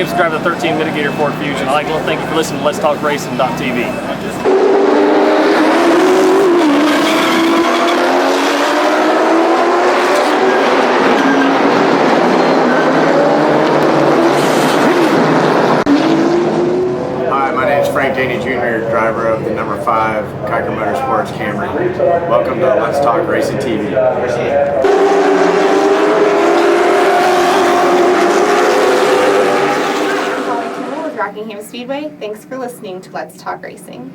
subscribe to 13 Mitigator Ford Fusion. I'd like to thank you for listening to Let's Talk Racing.tv. Driver of the number 5 Kiker Motorsports Camry. Welcome to Let's Talk Racing TV. With Rockingham Speedway. Thanks for listening to Let's Talk Racing.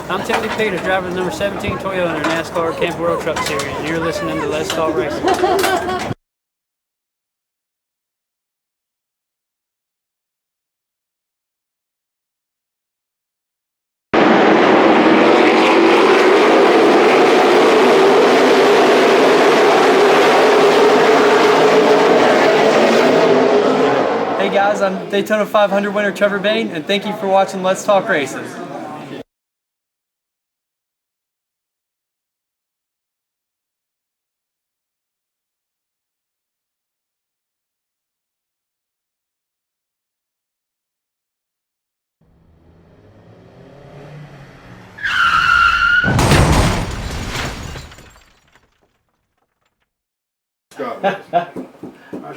I'm Tony Peter, driver of the number 17 Toyota in the NASCAR Camp World Truck Series, and you're listening to Let's Talk Racing. Hey guys, I'm Daytona 500 winner Trevor Bain, and thank you for watching Let's Talk Racing.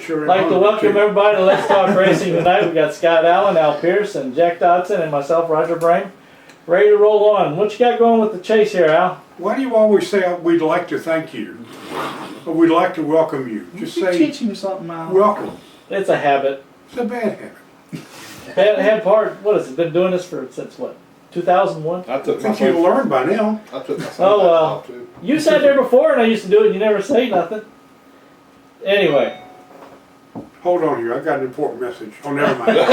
I'd like to welcome everybody to Let's Talk Racing tonight. We've got Scott Allen, Albert Pearce, and Jack Dodson, and myself, Roger Brehm, ready to roll on. What you got going with the chase here, Al? Why do you always say we'd like to thank you? Or we'd like to welcome you? Just say teach him something, Al. welcome. It's a habit. It's a bad habit. Had part, what has it been doing this for since what? 2001? I think you'd learn by now. I took my Oh, you sat there before and I used to do it and you never say nothing. Anyway. Hold on here, I got an important message. Oh, never mind. Was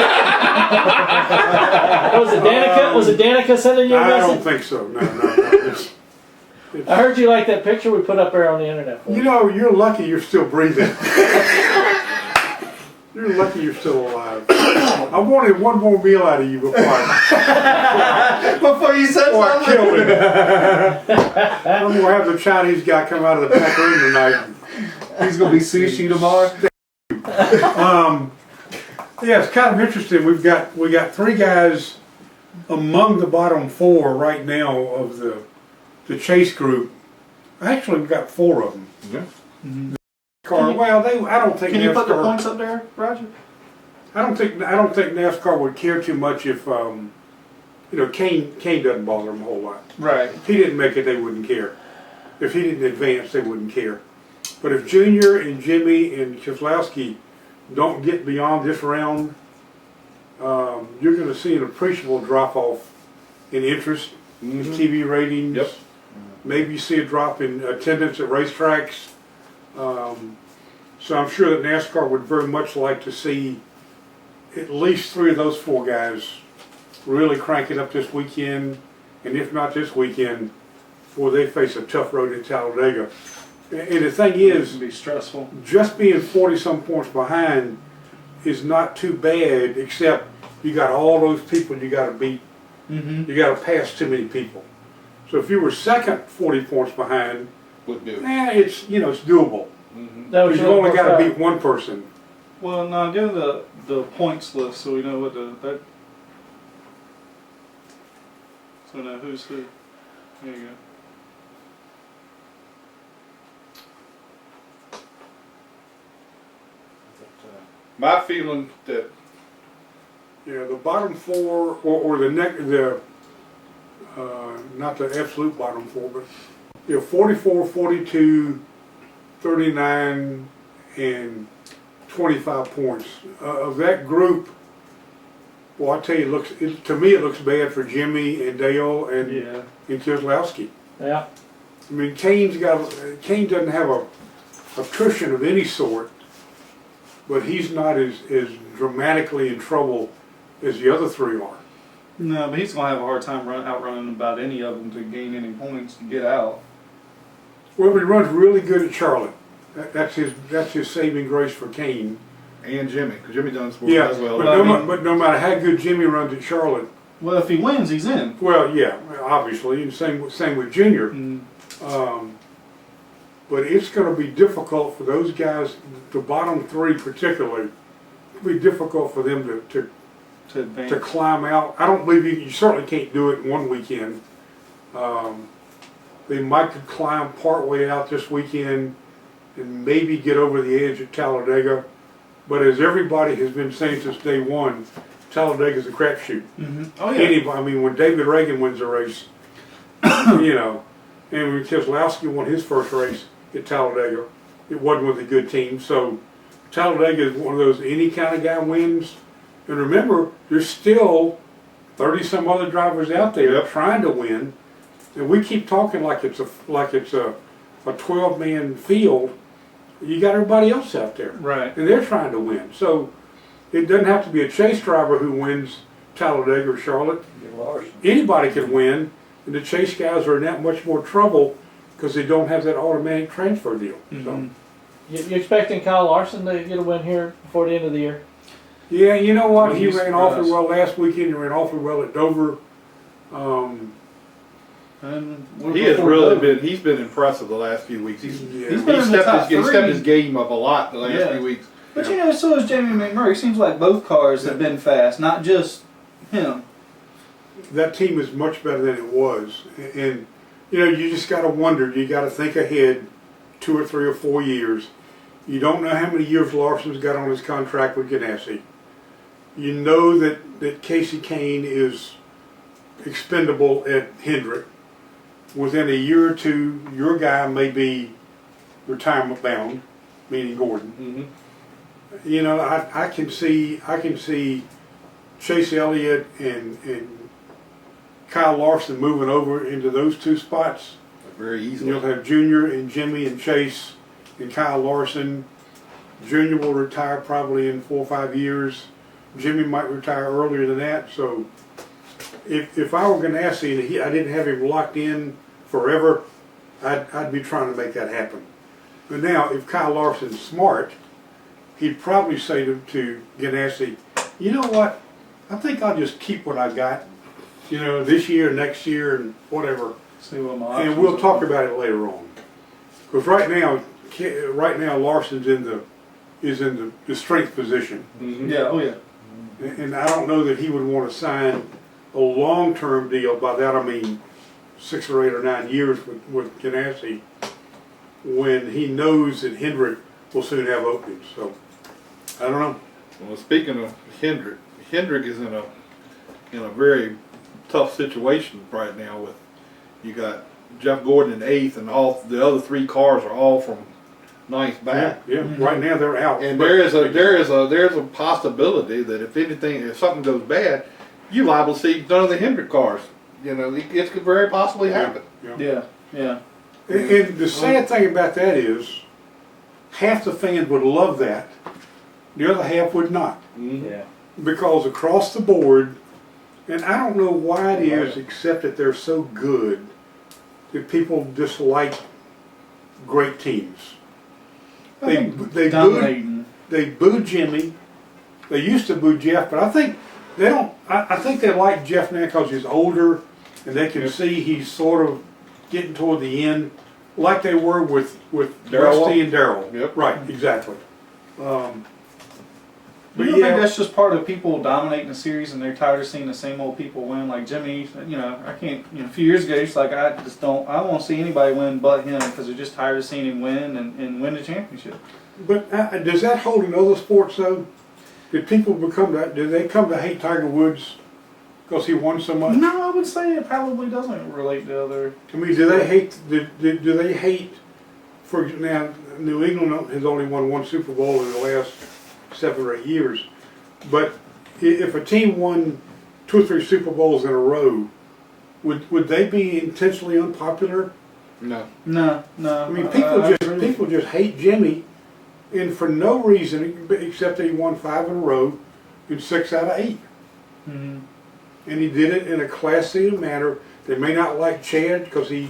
it Danica? Was it Danica sending you a message? I don't think so. No. It's, I heard you like that picture we put up there on the internet. you know, you're lucky you're still breathing. You're lucky you're still alive. I wanted one more meal out of you before Before you said I something. killed him. I'm going to have the Chinese guy come out of the back room tonight. He's gonna be sushi tomorrow. Yeah, it's kind of interesting. We got 3 guys among the bottom 4 right now of the chase group. Actually, we've got 4 of them. Yeah. Mm-hmm. Well, I don't think. Can you put the NASCAR, points up there, Roger? I don't think NASCAR would care too much if you know, Kane doesn't bother them a whole lot. Right. If he didn't make it, they wouldn't care. If he didn't advance, they wouldn't care. But if Junior and Jimmy and Keselowski don't get beyond this round, you're going to see an appreciable drop-off in interest, in TV ratings. Yep. Maybe you see a drop in attendance at racetracks. So I'm sure that NASCAR would very much like to see at least 3 of those 4 guys really crank it up this weekend, and if not this weekend, before they face a tough road at Talladega. And the thing is, Be stressful. just being 40-some points behind is not too bad, except you got all those people you got to beat. You got to pass too many people. So if you were second 40 points behind, Would do. it's it's doable. Because you've only got to beat one person. Well, now give the points list so we know what so we know who's who. There you go. My feeling that Yeah, the bottom 4, or not the absolute bottom 4, but 44, 42, 39, and 25 points. Of that group, well, I tell you, to me it looks bad for Jimmy and Dale and Keselowski. Yeah. I mean, Kane doesn't have a cushion of any sort, but he's not as dramatically in trouble as the other 3 are. No, but he's going to have a hard time outrunning about any of them to gain any points to get out. Well, he runs really good at Charlotte. That's his saving grace for Kane. and Jimmy, because Jimmy done sport Yeah, as well. but no matter how good Jimmy runs at Charlotte. Well, if he wins, he's in. Well, yeah, obviously, and same with Junior. But it's going to be difficult for those guys, the bottom 3 particularly, be difficult for them To advance. to climb out. I don't believe you certainly can't do it in one weekend. They might could climb part way out this weekend and maybe get over the edge at Talladega. But as everybody has been saying since day one, Talladega's a crapshoot. Oh yeah. Anybody, I mean, when David Reagan wins a race, you know, and when Keselowski won his first race at Talladega, it wasn't with a good team. So Talladega is one of those any kind of guy wins. And remember, there's still 30 some other drivers out there trying to win, and we keep talking like it's a 12-man field. You got everybody else out there, Right. and they're trying to win. So it doesn't have to be a chase driver who wins Talladega or Charlotte. Anybody can win, and the chase guys are in that much more trouble because they don't have that automatic transfer deal. So, You expecting Kyle Larson to get a win here before the end of the year? yeah, you know what? He He's ran awfully well last weekend. He ran awfully well at Dover. And he has really been. He's been impressive the last few weeks. He's Yeah. He's been in the top he stepped three. his game up a lot the last Yeah. few weeks. But you know, so is Jamie McMurray. It seems like both cars have been fast, not just him. That team is much better than it was, and you know, you just got to wonder. You got to think ahead 2 or 3 or 4 years. You don't know how many years Larson's got on his contract with Ganassi. You know that Casey Kane is expendable at Hendrick. Within a year or two, your guy may be retirement bound, meaning Gordon. You know, I can see Chase Elliott and Kyle Larson moving over into those two spots. Very And easily. you'll have Junior and Jimmy and Chase and Kyle Larson. Junior will retire probably in 4 or 5 years. Jimmy might retire earlier than that. So if I were Ganassi and I didn't have him locked in forever, I'd be trying to make that happen. But now, if Kyle Larson's smart, he'd probably say to Ganassi, you know what, I think I'll just keep what I got, you know, this year, next year, and whatever. See what my And we'll talk about it later on. Because right now Larson's in the strength position. Yeah, oh yeah. And I don't know that he would want to sign a long-term deal. By that I mean 6 or 8 or 9 years with Ganassi, when he knows that Hendrick will soon have openings. So I don't know. Well, speaking of Hendrick is in a very tough situation right now. With you got Jeff Gordon in 8th, and all the other 3 cars are all from 9th back. Yeah. Right now they're out. And there's a possibility that if something goes bad, you liable to see none of the Hendrick cars. You know, it could very possibly happen. Yeah, yeah. And the sad thing about that is, half the fans would love that, the other half would not. Yeah. Because across the board, and I don't know why it is, except that they're so good, that people dislike great teams. They boo Jimmy. They used to boo Jeff, but I think they don't. I think they like Jeff now because he's older, and they can see he's sort of getting toward the end, like they were with Rusty and Darrell. Yep. Right, exactly. But you think that's just part of people dominating the series and they're tired of seeing the same old people win? Like Jimmy, you know, I can't, you know, a few years ago, he's like, I won't see anybody win but him because they're just tired of seeing him win and win the championship. But does that hold in other sports though? Did people did they come to hate Tiger Woods because he won so much? No, I would say it probably doesn't relate to other. I mean, do they hate, for now, New England has only won 1 Super Bowl in the last 7 or 8 years, but if a team won 2 or 3 Super Bowls in a row, would they be intentionally unpopular? No. I mean, people just hate Jimmy, and for no reason except that he won 5 in a row in 6 out of 8. Mm-hmm. And he did it in a classy manner. They may not like Chad because he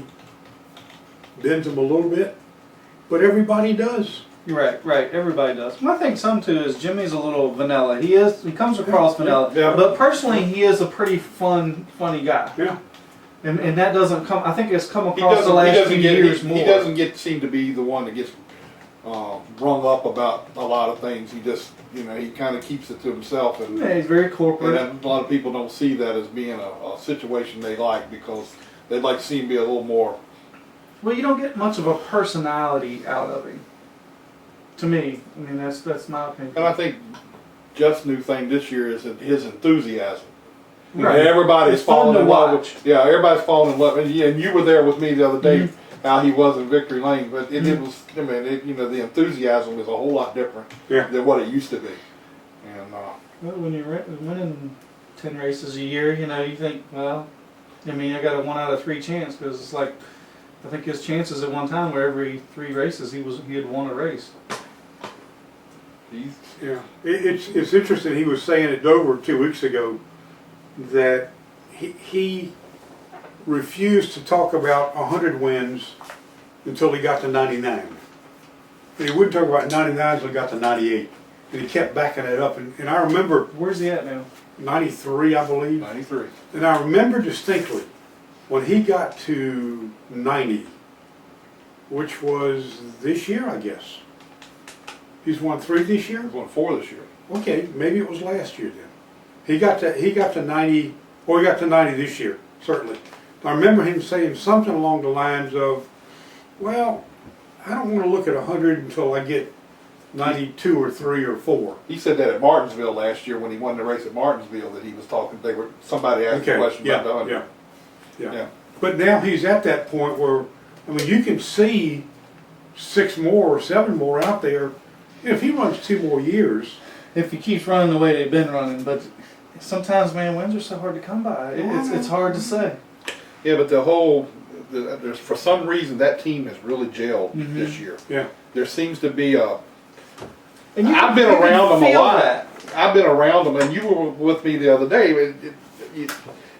bends them a little bit, but everybody does. Right. Everybody does. And I think some too is Jimmy's a little vanilla. He comes across vanilla, but personally he is a pretty funny guy. Yeah. And that doesn't come. I think it's come across the last few years more. He doesn't seem to be the one that gets rung up about a lot of things. He just, you know, he kind of keeps it to himself, and Yeah, he's very corporate. and a lot of people don't see that as being a situation they like, because they'd like to see him be a little more. Well, you don't get much of a personality out of him. To me, I mean, that's my opinion. And I think Jeff's new thing this year is his enthusiasm. Right. Everybody's It's fun falling to in love watch. with. Yeah, everybody's falling in love. And you were there with me the other day, how he was in Victory Lane. But it was, I mean, you know, the enthusiasm is a whole lot different than what it used to be. And Well, when you're winning 10 races a year, you know, you think, well, I mean, I got a 1 out of 3 chance, because it's like, I think his chances at one time were every 3 races he had won a race. Yeah, it's interesting. He was saying at Dover 2 weeks ago that he refused to talk about 100 wins until he got to 99. And he wouldn't talk about 99 until he got to 98. And he kept backing it up. And I remember, Where's he at now? 93, I believe. 93. And I remember distinctly when he got to 90, which was this year, I guess. He's won 3 this year? He's won 4 this year. Okay, maybe it was last year then. He got to 90, or he got to 90 this year, certainly. I remember him saying something along the lines of, well, I don't want to look at 100 until I get 92 or 3 or 4. He said that at Martinsville last year when he won the race at Martinsville, that he was talking. Somebody asked a question about the 100. Yeah. But now he's at that point where, I mean, you can see 6 more or 7 more out there. If he runs 2 more years, If he keeps running the way they've been running, but sometimes, man, wins are so hard to come by. It's hard to say. Yeah, but there's for some reason that team has really gelled this year. Yeah. There seems to be a. And I've been around them a lot. That. I've been around them, and you were with me the other day.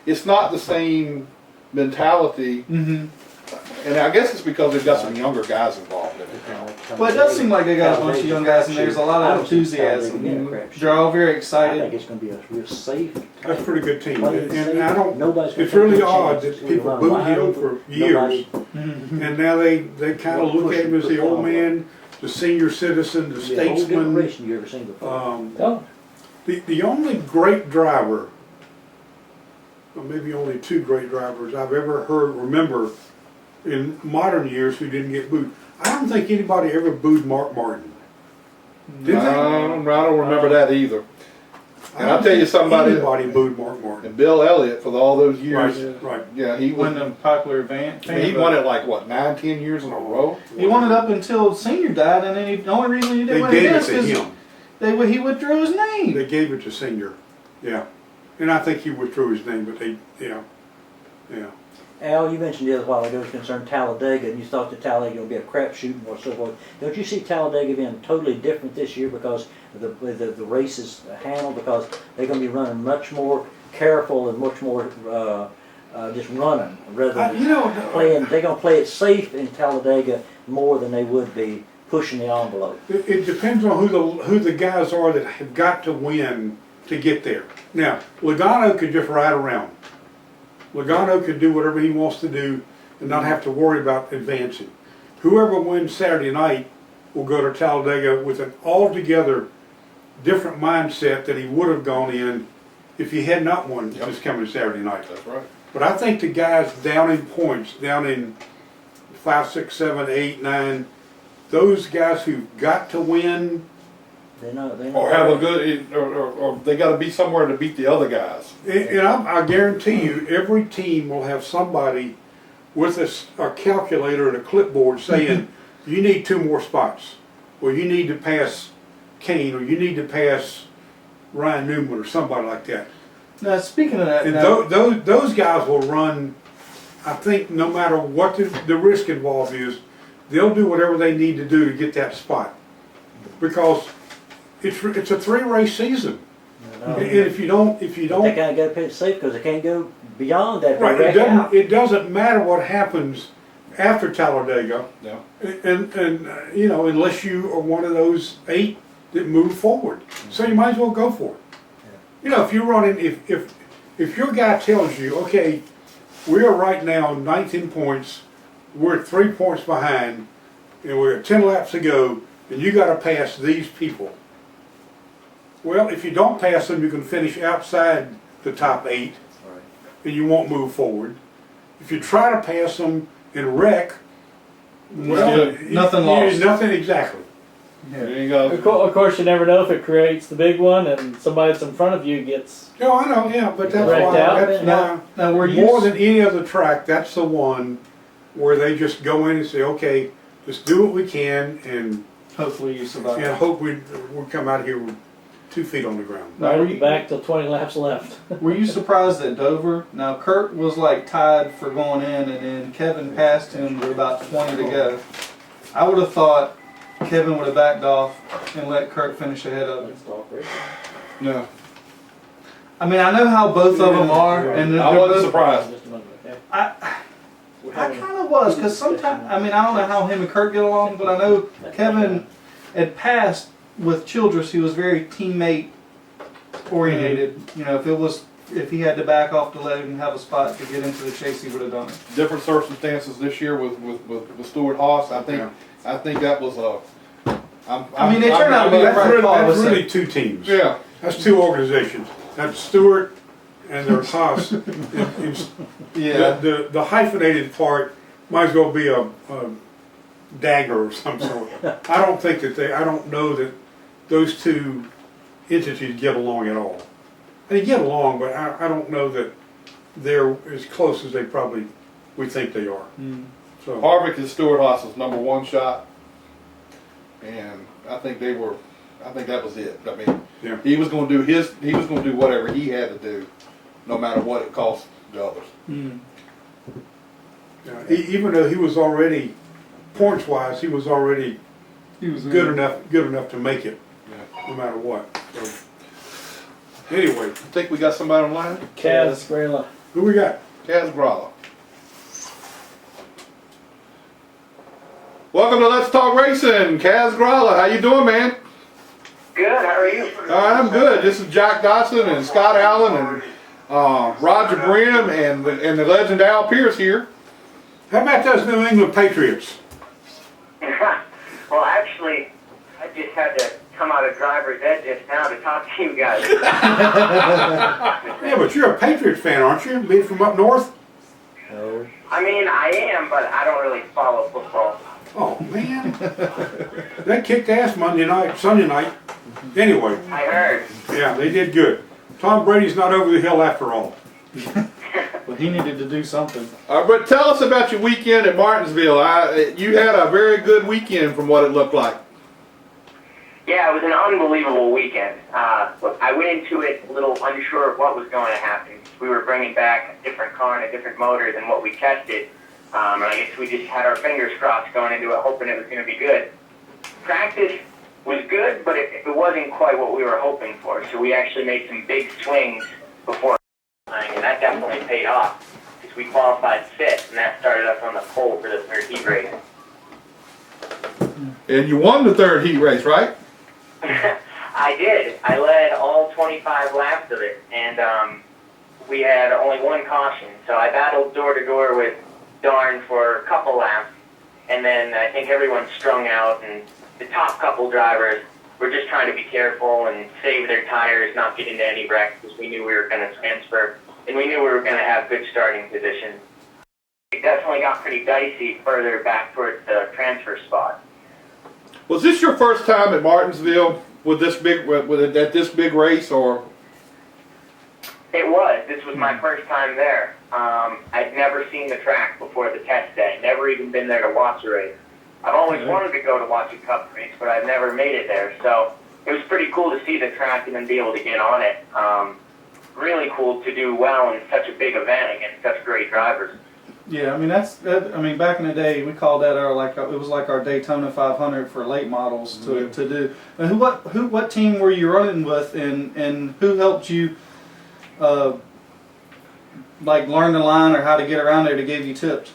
It's not the same mentality, and I guess it's because they've got some younger guys involved in it. Well, it does seem like they got a bunch of young guys, and there's a lot of enthusiasm. They're all very I excited. think it's going to be a real safe. that's a pretty good team. Play it And safe. I don't, Nobody's gonna it's take really no odd chances. that We people run booed wide him open. for years. Nobody- And now they kind of look at him as the old man, the senior citizen, the It'll be a whole different statesman. race than you ever seen before. The only great driver, or maybe only 2 great drivers I've ever remember in modern years who didn't get booed. I don't think anybody ever booed Mark Martin. Did they? I don't remember that either. And I'll don't tell you think somebody. Anybody booed Mark Martin. And Bill Elliott, for all those years, Right. yeah, he Won won. the popular fan. He won it like what, 9, 10 years in a row. He won it up until Senior died, and then the only reason he They didn't win gave it it is to because him. he withdrew his name. They gave it to Senior. Yeah. And I think he withdrew his name, but yeah. Al, you mentioned the other while ago concerned Talladega, and you thought that Talladega would be a crapshoot or so forth. Don't you see Talladega being totally different this year because of the race is handled, because they're going to be running much more careful and much more just running rather than playing. They're going to play it safe in Talladega more than they would be pushing the envelope. It depends on who the guys are that have got to win to get there. Now, Logano could just ride around. Logano could do whatever he wants to do and not have to worry about advancing. Whoever wins Saturday night will go to Talladega with an altogether different mindset that he would have gone in if he had not won this coming Saturday night. That's right. But I think the guys down in points, down in 5, 6, 7, 8, 9, those guys who've got to win, Or have a good, or they got to be somewhere to beat the other guys. and I guarantee you, every team will have somebody with a calculator and a clipboard saying, you need 2 more spots, or you need to pass Kane, or you need to pass Ryan Newman, or somebody like that. Now, speaking of that, And those guys will run, I think, no matter what the risk involved is, they'll do whatever they need to do to get that spot. Because it's a 3-race season. And if you don't, they kind of got to play it safe because they can't go beyond that. right, it doesn't matter what happens after Talladega. Yeah. And you know, unless you are one of those 8 that move forward, so you might as well go for it. You know, if you're running, if your guy tells you, okay, we are right now 19 points, we're 3 points behind, and we're at 10 laps to go, and you gotta pass these people. Well, if you don't pass them, you can finish outside the top 8, and you won't move forward. If you try to pass them and wreck, well, nothing lost. Nothing exactly. There you go. Of course, you never know if it creates the big one and somebody that's in front of you gets. No, I know, yeah, but that's Wrecked why, out. that's Now why, more than any other track, that's the one where they just go in and say, okay, let's do what we can and Hopefully you survive. hope we'll come out of here with 2 feet on the ground. Right at the back till 20 laps left. Were you surprised at Dover? Now Kurt was like tied for going in, and then Kevin passed him with about 20 to go. I would have thought Kevin would have backed off and let Kurt finish ahead of him. No, I mean, I know how both of them are, and I wasn't surprised. I kind of was, because sometimes, I mean, I don't know how him and Kurt get along, but I know Kevin had passed with Childress. He was very teammate orientated. You know, if he had to back off to let him have a spot to get into the chase, he would have done it. Different circumstances this year with Stuart Haas. I think that was a. I mean, they turned out to be a That's right call. really 2 teams. Yeah. That's 2 organizations. That's Stewart and there's Haas. Yeah. The hyphenated part might as well be a dagger of some sort. I don't know that those 2 entities get along at all. They get along, but I don't know that they're as close as we think they are. So Harvick and Stuart Haas's #1 shot, and I think that was it. I mean, yeah. he was going to do whatever he had to do, no matter what it cost the others. Yeah, even though he was already points wise, he was already good enough to make it, no matter what. So, anyway, I think we got somebody online. Kaz Grala. who we got? Kaz Grala. Welcome to Let's Talk Racing, Kaz Grala. How you doing, man? Good. How are you? All right, I'm good. This is Jack Dodson and Scott Allen and Roger Brehm and the legend Al Pearce here. How about those New England Patriots? Well, actually, I just had to come out of driver's ed just now to talk to you guys. Yeah, but you're a Patriots fan, aren't you? Being from up north? No. I mean, I am, but I don't really follow football. Oh, man. They kicked ass Sunday night. Anyway. I heard. Yeah, they did good. Tom Brady's not over the hill after all. But he needed to do something. But tell us about your weekend at Martinsville. You had a very good weekend from what it looked like. Yeah, it was an unbelievable weekend. Look, I went into it a little unsure of what was going to happen. We were bringing back a different car and a different motor than what we tested. And I guess we just had our fingers crossed going into it, hoping it was going to be good. Practice was good, but it wasn't quite what we were hoping for. So we actually made some big swings before, and that definitely paid off. Because we qualified 5th, and that started us on the pole for the 3rd heat race. And you won the 3rd heat race, right? I did. I led all 25 laps of it, and we had only 1 caution. So I battled door to door with Darn for a couple laps, and then I think everyone strung out, and the top couple drivers were just trying to be careful and save their tires, not get into any wrecks, because we knew we were going to transfer, and we knew we were going to have good starting positions. It definitely got pretty dicey further back towards the transfer spot. Was this your first time at Martinsville with this big at this big race, or? It was. This was my first time there. I'd never seen the track before the test day. Never even been there to watch a race. I've always wanted to go to watch a Cup race, but I've never made it there. So it was pretty cool to see the track and then be able to get on it. Really cool to do well in such a big event against such great drivers. Yeah, I mean I mean back in the day we called that it was like our Daytona 500 for late models to do. And what team were you running with, and who helped you like learn the line or how to get around there to give you tips?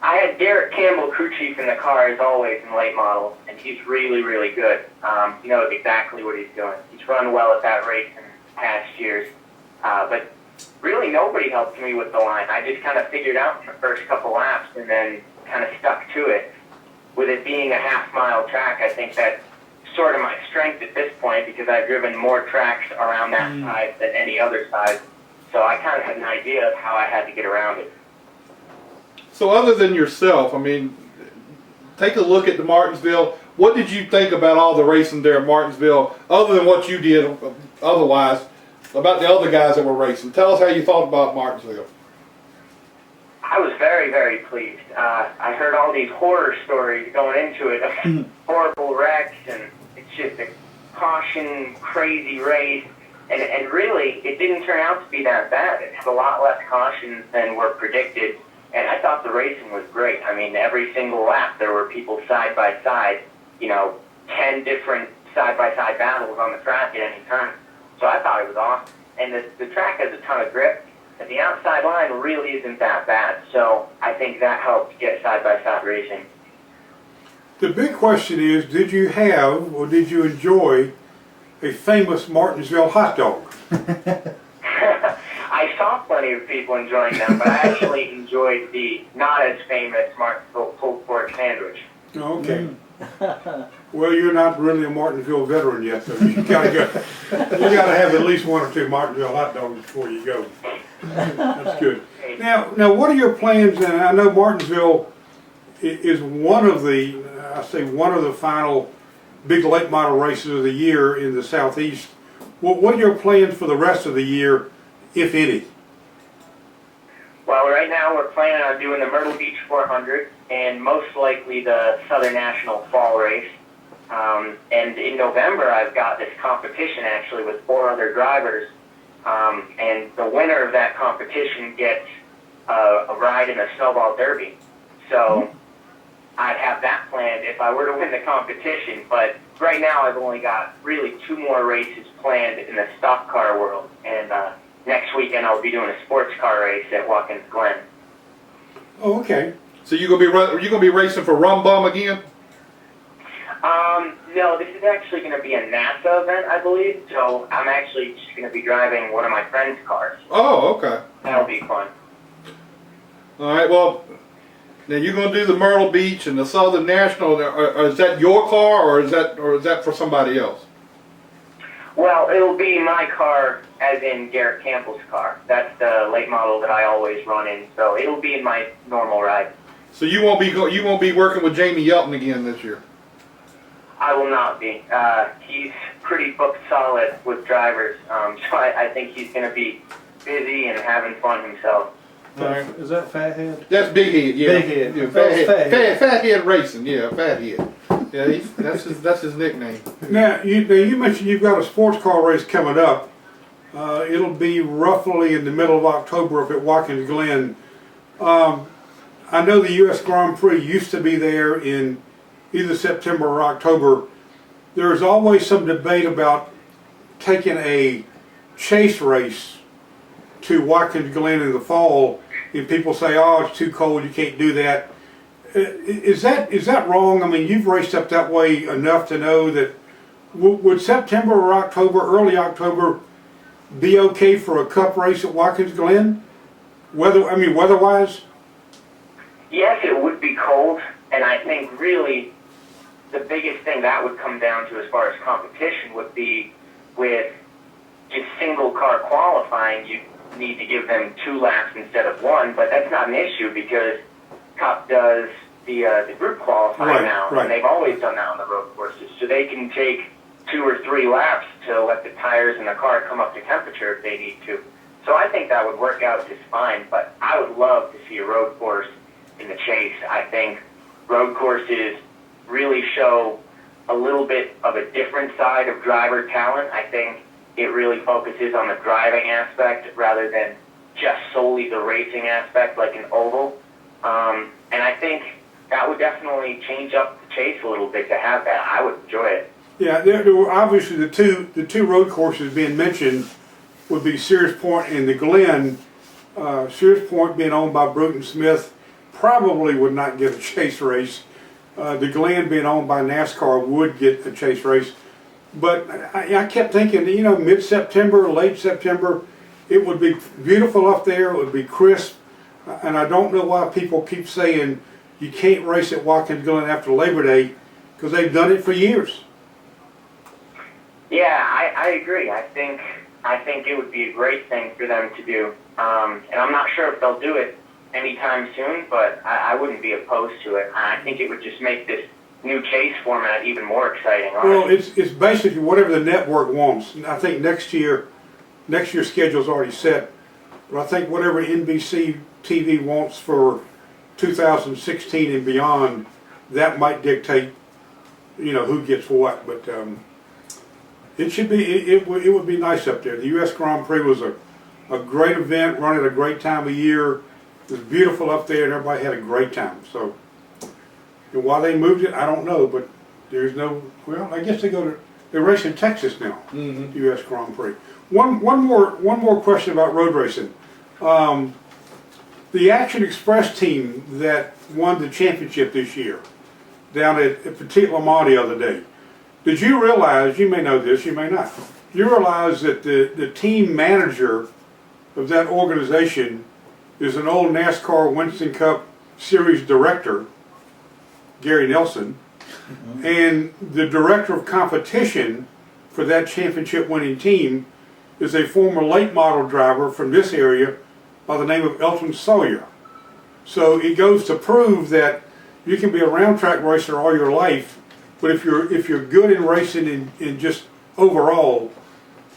I had Derek Campbell, crew chief, in the car as always in late models, and he's really, really good. He knows exactly what he's doing. He's run well at that race in past years, but really nobody helped me with the line. I just kind of figured out in the first couple laps and then kind of stuck to it. with it being a half-mile track, I think that's sort of my strength at this point because I've driven more tracks around that side than any other side. So I kind of had an idea of how I had to get around it. So other than yourself, I mean, take a look at the Martinsville. What did you think about all the racing there at Martinsville, other than what you did otherwise, about the other guys that were racing? Tell us how you thought about Martinsville. I was very, very pleased. I heard all these horror stories going into it of horrible wrecks, and it's just a caution, crazy race. And really, it didn't turn out to be that bad. It had a lot less cautions than were predicted. And I thought the racing was great. I mean, every single lap there were people side by side, 10 different side-by-side battles on the track at any time. So I thought it was awesome. And the track has a ton of grip, and the outside line really isn't that bad. So I think that helped get side-by-side racing. The big question is, did you have or did you enjoy a famous Martinsville hot dog? I saw plenty of people enjoying them, but I actually enjoyed the not as famous Martinsville pulled pork sandwich. Okay. Well, you're not really a Martinsville veteran yet, so you gotta have at least one or two Martinsville hot dogs before you go. That's good. Now, what are your plans? And I know Martinsville is one of the, one of the final big late model races of the year in the Southeast. What are your plans for the rest of the year, if any? Well, right now we're planning on doing the Myrtle Beach 400 and most likely the Southern National Fall Race. And in November I've got this competition actually with 4 other drivers. And the winner of that competition gets a ride in a snowball derby. So I'd have that planned if I were to win the competition. But right now I've only got really 2 more races planned in the stock car world. And next weekend I'll be doing a sports car race at Watkins Glen. Oh, okay. So you gonna be racing for Rum Bum again? No, this is actually going to be a NASA event, I believe. So I'm actually just going to be driving one of my friend's cars. Oh, okay. That'll be fun. All right. Well, now you're gonna do the Myrtle Beach and the Southern National. Is that your car, or is that for somebody else? Well, it'll be my car, as in Garrett Campbell's car. That's the late model that I always run in. So it'll be in my normal ride. So you won't be working with Jamie Yelton again this year? I will not be. He's pretty booked solid with drivers, so I think he's going to be busy and having fun himself. Right. Is that Fathead? That's Big Head, yeah. Big Head. Yeah, Fathead Racing, yeah, Fathead. Yeah, that's his nickname. Now you mentioned you've got a sports car race coming up. It'll be roughly in the middle of October up at Watkins Glen. I know the U.S. Grand Prix used to be there in either September or October. There's always some debate about taking a chase race to Watkins Glen in the fall, and people say, "Oh, it's too cold, you can't do that." Is that wrong? I mean, you've raced up that way enough to know that would September or October, early October, be okay for a cup race at Watkins Glen? Weather-wise? Yes, it would be cold, and I think really the biggest thing that would come down to as far as competition would be with just single car qualifying. You need to give them 2 laps instead of 1, but that's not an issue because Cup does the group qualifying now, and they've always done that on the road courses, so they can take 2 or 3 laps to let the tires in the car come up to temperature if they need to. So I think that would work out just fine, but I would love to see a road course in the chase. I think road courses really show a little bit of a different side of driver talent. I think it really focuses on the driving aspect rather than just solely the racing aspect like an oval. And I think that would definitely change up the chase a little bit to have that. I would enjoy it. Yeah, there were obviously the two road courses being mentioned would be Sears Point and the Glen. Sears Point being owned by Bruton Smith probably would not get a chase race. The Glen being owned by NASCAR would get a chase race. But I kept thinking, mid-September, late September, it would be beautiful up there, it would be crisp. And I don't know why people keep saying you can't race at Watkins Glen after Labor Day because they've done it for years. Yeah, I agree. I think it would be a great thing for them to do. And I'm not sure if they'll do it anytime soon, but I wouldn't be opposed to it. I think it would just make this new chase format even more exciting. Well, it's basically whatever the network wants. I think next year's schedule's already set, but I think whatever NBC TV wants for 2016 and beyond, that might dictate, who gets what. But it should be. It would be nice up there. The U.S. Grand Prix was a great event, run at a great time of year. It was beautiful up there, and everybody had a great time. So, why they moved it, I don't know. But there's no. Well, I guess they race in Texas now. Mm-hmm. U.S. Grand Prix. One more question about road racing. The Action Express team that won the championship this year down at Petit Le Mans the other day. Did you realize, you may know this, you may not, you realize that the team manager of that organization is an old NASCAR Winston Cup Series director, Gary Nelson, and the director of competition for that championship winning team is a former late model driver from this area by the name of Elton Sawyer. So it goes to prove that you can be a round track racer all your life, but if you're good in racing in just overall,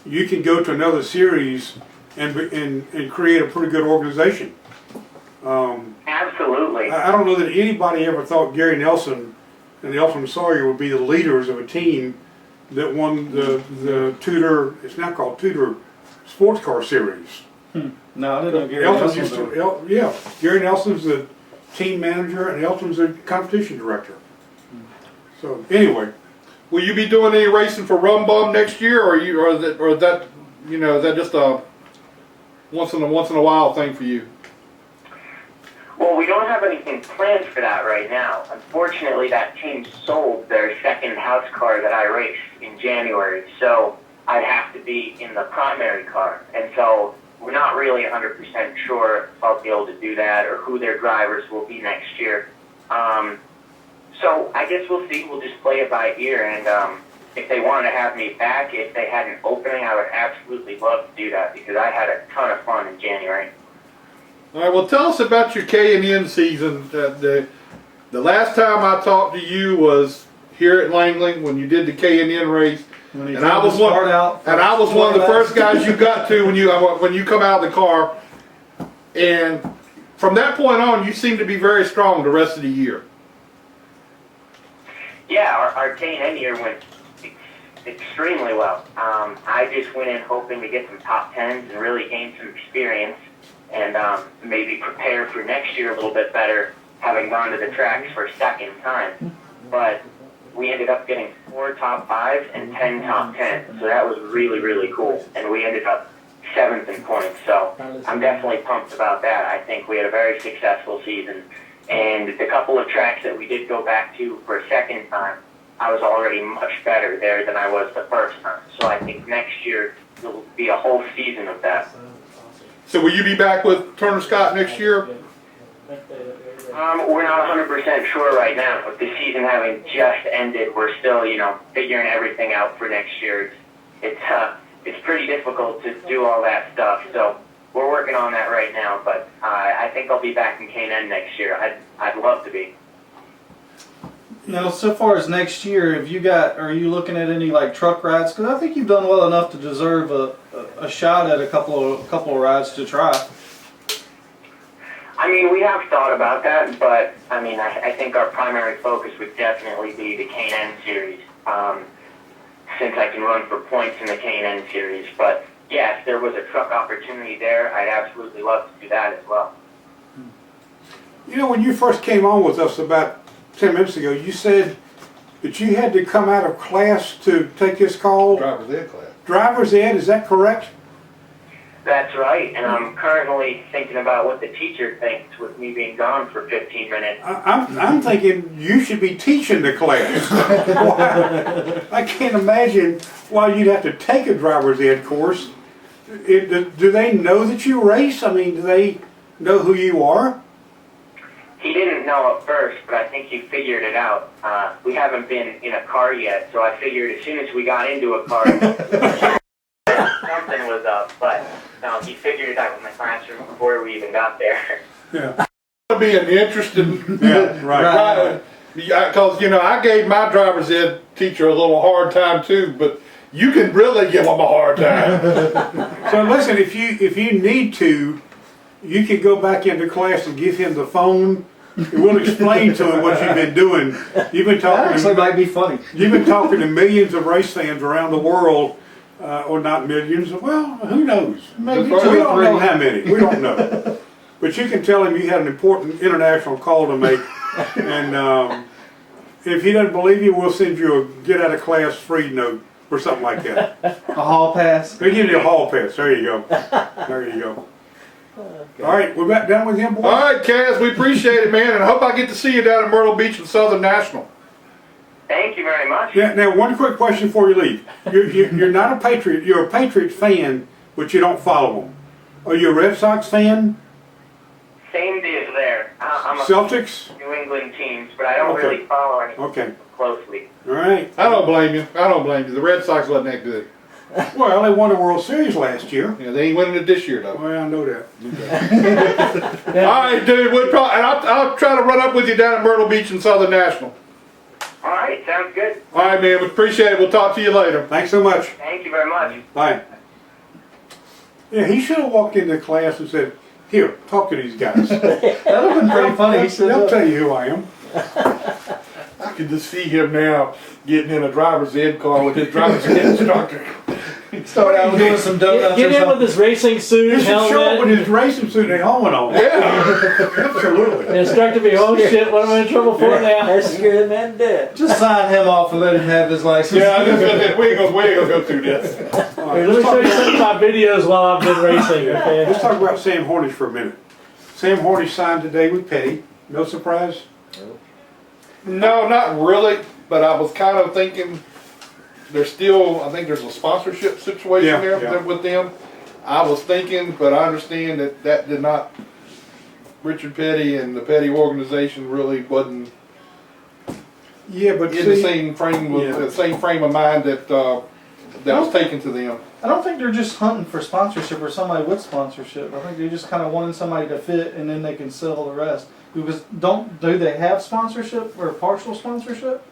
you can go to another series and create a pretty good organization. Absolutely. I don't know that anybody ever thought Gary Nelson and Elton Sawyer would be the leaders of a team that won the Tudor, it's now called Tudor Sports Car Series. No, I didn't know Gary Nelson. Yeah, Gary Nelson's the team manager and Elton's the competition director. So anyway, Will you be doing any racing for Rum Bum next year, or is that just a once in a while thing for you? Well, we don't have anything planned for that right now. Unfortunately, that team sold their second house car that I raced in January, so I'd have to be in the primary car. And so we're not really 100% sure if I'll be able to do that or who their drivers will be next year. So I guess we'll see. We'll just play it by ear. And if they wanted to have me back, if they had an opening, I would absolutely love to do that because I had a ton of fun in January. All right, well, tell us about your K&N season. The last time I talked to you was here at Langley when you did the K&N race, and I was one of the first guys you got to when you come out of the car. And from that point on, you seem to be very strong the rest of the year. Yeah, our K&N year went extremely well. I just went in hoping to get some top tens and really gain some experience and maybe prepare for next year a little bit better, having gone to the tracks for a second time. But we ended up getting 4 top 5s and 10 top 10s, so that was really, really cool. And we ended up 7th in points, so I'm definitely pumped about that. I think we had a very successful season. And the couple of tracks that we did go back to for a second time, I was already much better there than I was the first time. So I think next year will be a whole season of that. So will you be back with Turner Scott next year? We're not 100% sure right now. With the season having just ended, we're still, figuring everything out for next year. It's pretty difficult to do all that stuff. So we're working on that right now, but I think I'll be back in K&N next year. I'd love to be. Now, so far as next year, are you looking at any like truck rides? Because I think you've done well enough to deserve a shot at a couple of rides to try. I mean, we have thought about that, but I mean, I think our primary focus would definitely be the K&N series, since I can run for points in the K&N series. But yeah, if there was a truck opportunity there, I'd absolutely love to do that as well. When you first came on with us about 10 minutes ago, you said that you had to come out of class to take this call. Driver's ed class. Driver's ed, is that correct? That's right, and I'm currently thinking about what the teacher thinks with me being gone for 15 minutes. I'm thinking you should be teaching the class. I can't imagine why you'd have to take a driver's ed course. Do they know that you race? I mean, do they know who you are? he didn't know at first, but I think he figured it out. We haven't been in a car yet, so I figured as soon as we got into a car, something was up. But no, he figured it out in the classroom before we even got there. Yeah. It'll be an interesting, Yeah, right. Because I gave my driver's ed teacher a little hard time too, but you can really give them a hard time. So listen, if you need to, you can go back into class and give him the phone. And we'll explain to him what you've been doing. You've been talking. That actually might be funny. You've been talking to millions of race fans around the world, or not millions. Well, who knows? Maybe we don't know how many. We don't know. But you can tell him you had an important international call to make, and if he doesn't believe you, we'll send you a get out of class free note or something like that. A hall pass. They give you a hall pass. There you go. There you go. All right, we're back done with him, boys? All right, Kaz, we appreciate it, man, and I hope I get to see you down at Myrtle Beach and Southern National. Thank you very much. Yeah, now, one quick question before you leave. You're not a Patriot. You're a Patriots fan, but you don't follow them. Are you a Red Sox fan? Same deal there. I'm a Celtics? New England teams, but I don't really follow any closely. All right. I don't blame you. I don't blame you. The Red Sox wasn't that good. Well, they won the World Series last year. Yeah, they ain't winning it this year, though. Well, I know that. Okay. All right, dude. And I'll try to run up with you down at Myrtle Beach and Southern National. All right, sounds good. All right, man. We appreciate it. We'll talk to you later. Thanks so much. Thank you very much. Bye. Yeah, he should have walked into class and said, "Here, talk to these guys." That would have been pretty funny. They'll tell you who I am. I can just see him now getting in a driver's ed car with his driver's ed instructor. Start out doing some donuts. Get in with his racing suit, He should show up with helmet. his racing suit and helmet on. Yeah. Absolutely. The instructor be, oh shit, what am I in trouble for now? That's scare the man to death. Just sign him off and let him have his license. Yeah, we ain't gonna go through this. All Hey, right, let me let's, show you talk, some of my videos while I've been racing, okay? let's talk about Sam Hornish for a minute. Sam Hornish signed today with Petty. No surprise? No, not really. But I was kind of thinking there's still, I think there's a sponsorship situation there with them. I was thinking, but I understand that did not, Richard Petty and the Petty organization really wasn't Yeah, but in the same frame the same frame of mind that was taken to them. I don't think they're just hunting for sponsorship or somebody with sponsorship. I think they're just kind of wanting somebody to fit, and then they can sell the rest. Because do they have sponsorship or partial sponsorship?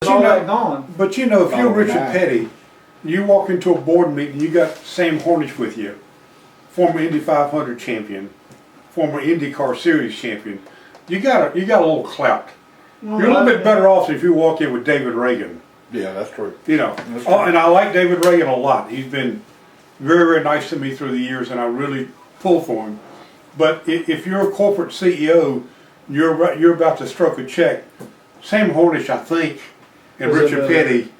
It's all that gone. But if you're Richard Petty, you walk into a board meeting, you got Sam Hornish with you, former Indy 500 champion, former IndyCar Series champion. You got a little clout. Well, You're a little bit better off if you walk in with David Reagan. Yeah, that's true. And I like David Reagan a lot. He's been very, very nice to me through the years, and I really pull for him. But if you're a corporate CEO, you're about to stroke a check, Sam Hornish, I think, and Richard Petty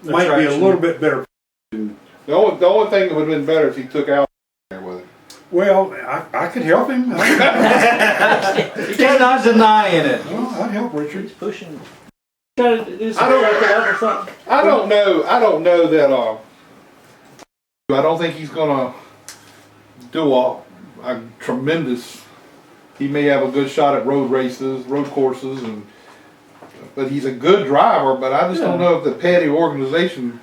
might be a little bit better. The only thing that would have been better is he took out there with him. Well, I could help him. You cannot denying it. Well, I'd help Richard. He's pushing. I don't know that. I don't think he's gonna do a tremendous. He may have a good shot at road races, road courses, but he's a good driver. But I just don't know if the Petty organization.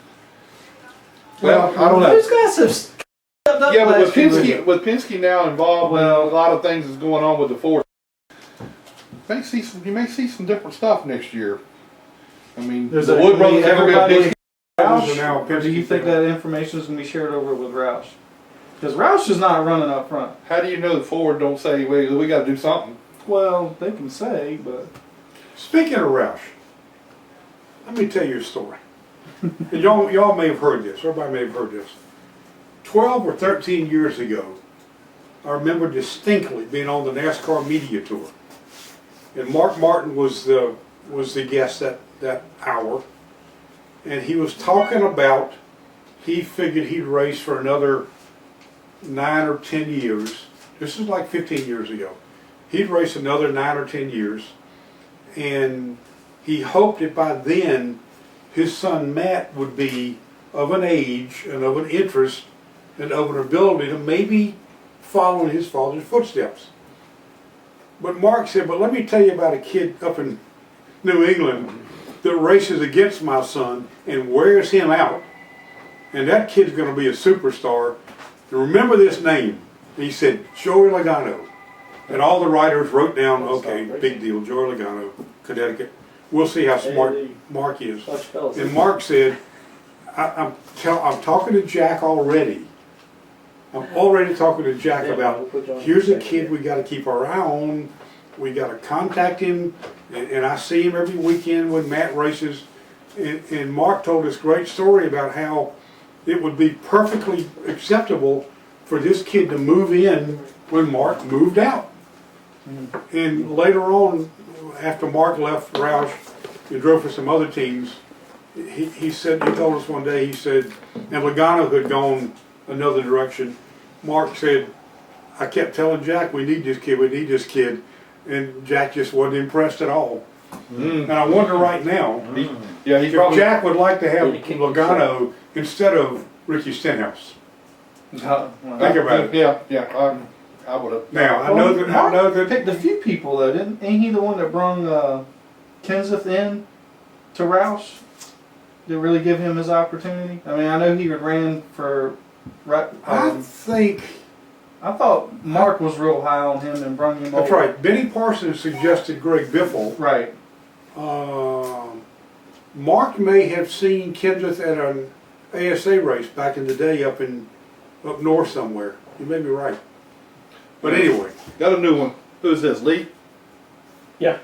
Well, I don't know. Those guys have stepped up. Yeah, but with Penske now involved, a lot of things is going on with the Ford. You may see some different stuff next year. I mean, There's the Wood Brothers everybody. Roush, Or do you think that information is going to be shared over with Roush? Because Roush is not running up front. How do you know the Ford don't say, "Wait, we got to do something"? Well, they can say, but Speaking of Roush, let me tell you a story. y'all may have heard this. Everybody may have heard this. 12 or 13 years ago, I remember distinctly being on the NASCAR media tour, and Mark Martin was the guest that hour, and he was talking about he figured he'd race for another 9 or 10 years. This is like 15 years ago. He'd race another 9 or 10 years, and he hoped that by then his son Matt would be of an age and of an interest and of an ability to maybe follow in his father's footsteps. But Mark said, but let me tell you about a kid up in New England that races against my son and wears him out. And that kid's going to be a superstar. And remember this name. He said, Joey Logano. And all the writers wrote down, okay, big deal, Joey Logano, Connecticut. We'll see how smart Mark is. And Mark said, I'm talking to Jack already. I'm already talking to Jack about, here's a kid we got to keep our eye on. We got to contact him. And I see him every weekend when Matt races. And Mark told this great story about how it would be perfectly acceptable for this kid to move in when Mark moved out. And later on, after Mark left Roush and drove for some other teams, he told us one day, he said, and Logano had gone another direction. Mark said, I kept telling Jack, we need this kid, and Jack just wasn't impressed at all. And I wonder right now, if Jack would like to have Logano instead of Ricky Stenhouse. Think about it. I would have. Now I know that picked a few people though, ain't he the one that brung Kenseth in to Roush? Did really give him his opportunity? I mean, I know he ran for. I thought Mark was real high on him and brung him. That's over. right. Benny Parsons suggested Greg Biffle. Right. Mark may have seen Kenseth at an ASA race back in the day up north somewhere. You may be right. But anyway. Got a new one. Who's this, Lee? Yeah.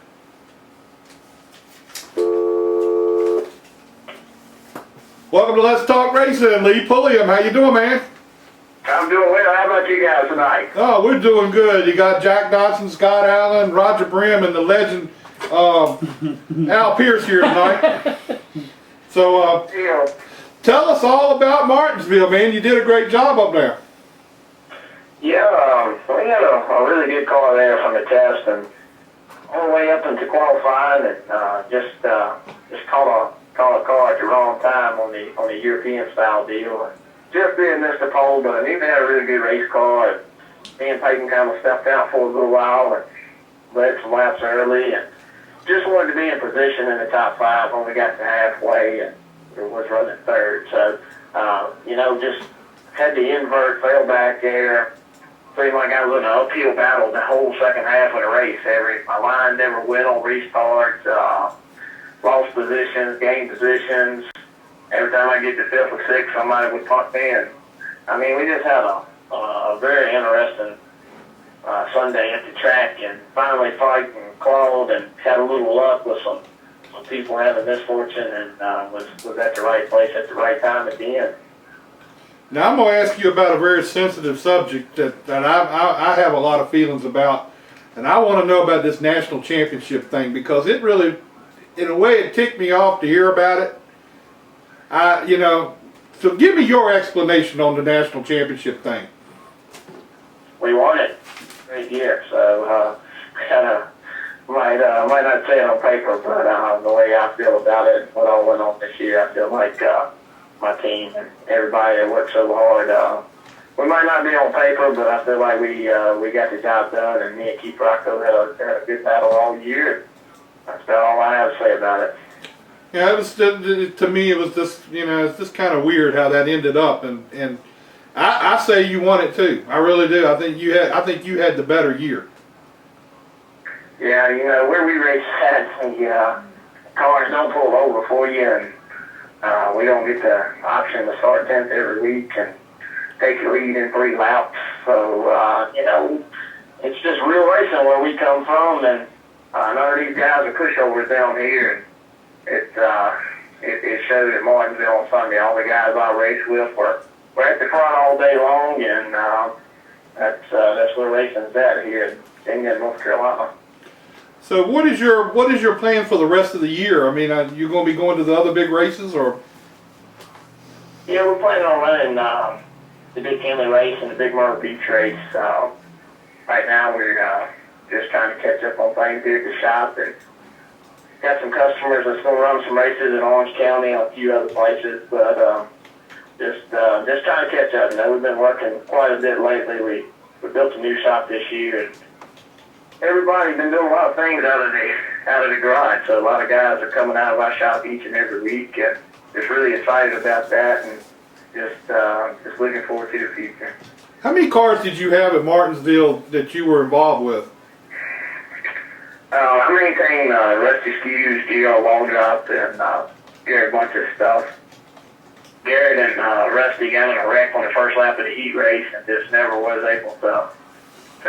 Welcome to Let's Talk Racing, Lee Pulliam. How you doing, man? I'm doing well. How about you guys tonight? Oh, we're doing good. You got Jack Dodson, Scott Allen, Roger Brehm, and the legend Al Pearce here tonight. So, tell us all about Martinsville, man. You did a great job up there. Yeah, we had a really good car there from the test, and all the way up into qualifying, and just caught a car at the wrong time on the European style deal. Just being missed the pole, but I knew they had a really good race car, and me and Peyton kind of stepped out for a little while and led some laps early, and just wanted to be in position in the top 5 when we got to halfway, and was running third. So, just had the invert, fell back there. Seemed like I was in an uphill battle the whole second half of the race. My line never went on restarts, lost positions, gained positions. Every time I get to 5th or 6th, somebody would punt in. I mean, we just had a very interesting Sunday at the track, and finally fight and clawed and had a little luck with some people having misfortune, and was at the right place at the right time at the end. Now I'm going to ask you about a very sensitive subject that I have a lot of feelings about, and I want to know about this national championship thing, because it really, in a way, it ticked me off to hear about it. So give me your explanation on the national championship thing. We won it. Great year. So kind of might not say it on paper, but the way I feel about it, what all went on this year, I feel like my team and everybody that worked so hard. We might not be on paper, but I feel like we got the job done, and me and Keith Rocco had a good battle all year. That's about all I have to say about it. Yeah, it was, to me, it was just, it's just kind of weird how that ended up, and I say you won it too. I really do. I think you had the better year. Yeah, where we race at, the cars don't pull over for you, and we don't get the option to start 10th every week and take the lead in 3 laps. So, it's just real racing where we come from, and none of these guys are pushovers down here. It showed at Martinsville on Sunday. All the guys I raced with were at the front all day long, and that's where racing's at here in North Carolina. So what is your plan for the rest of the year? I mean, are you going to be going to the other big races, or? Yeah, we're planning on running the Big Kinley race and the Big Myrtle Beach race. Right now we're just trying to catch up on things here at the shop, and got some customers that's going to run some races in Orange County and a few other places, but just trying to catch up. We've been working quite a bit lately. We built a new shop this year, and everybody's been doing a lot of things out of the garage. So a lot of guys are coming out of our shop each and every week. And just really excited about that, and just looking forward to the future. How many cars did you have at Martinsville that you were involved with? I maintain Rusty Skews, GR Wall Drop, and Garrett a bunch of stuff. Garrett and Rusty got in a wreck on the first lap of the heat race and just never was able to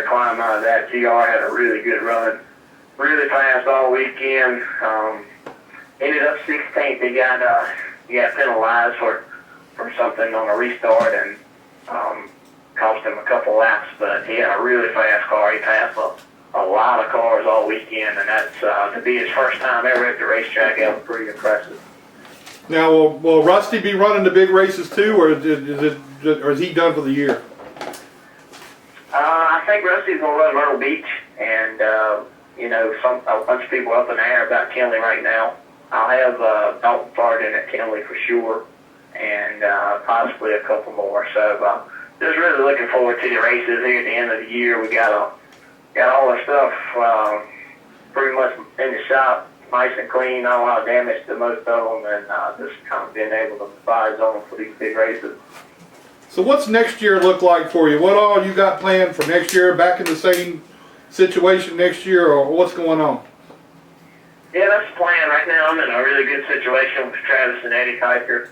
climb out of that. GR had a really good run, really fast all weekend. Ended up 16th. He got penalized for something on a restart and cost him a couple laps, but he had a really fast car. He passed a lot of cars all weekend, and that's to be his first time ever at the racetrack. That was pretty impressive. Now, will Rusty be running the big races too, or is he done for the year? I think Rusty's going to run Myrtle Beach, and a bunch of people up in the air about Kenley right now. I'll have Dalton Farden at Kenley for sure, and possibly a couple more. So just really looking forward to the races here at the end of the year. We got all our stuff pretty much in the shop, nice and clean, not a lot of damage to most of them, and just kind of being able to provide on for these big races. So what's next year look like for you? What all you got planned for next year? Back in the same situation next year, or what's going on? Yeah, that's the plan. Right now I'm in a really good situation with Travis and Eddie Kiker.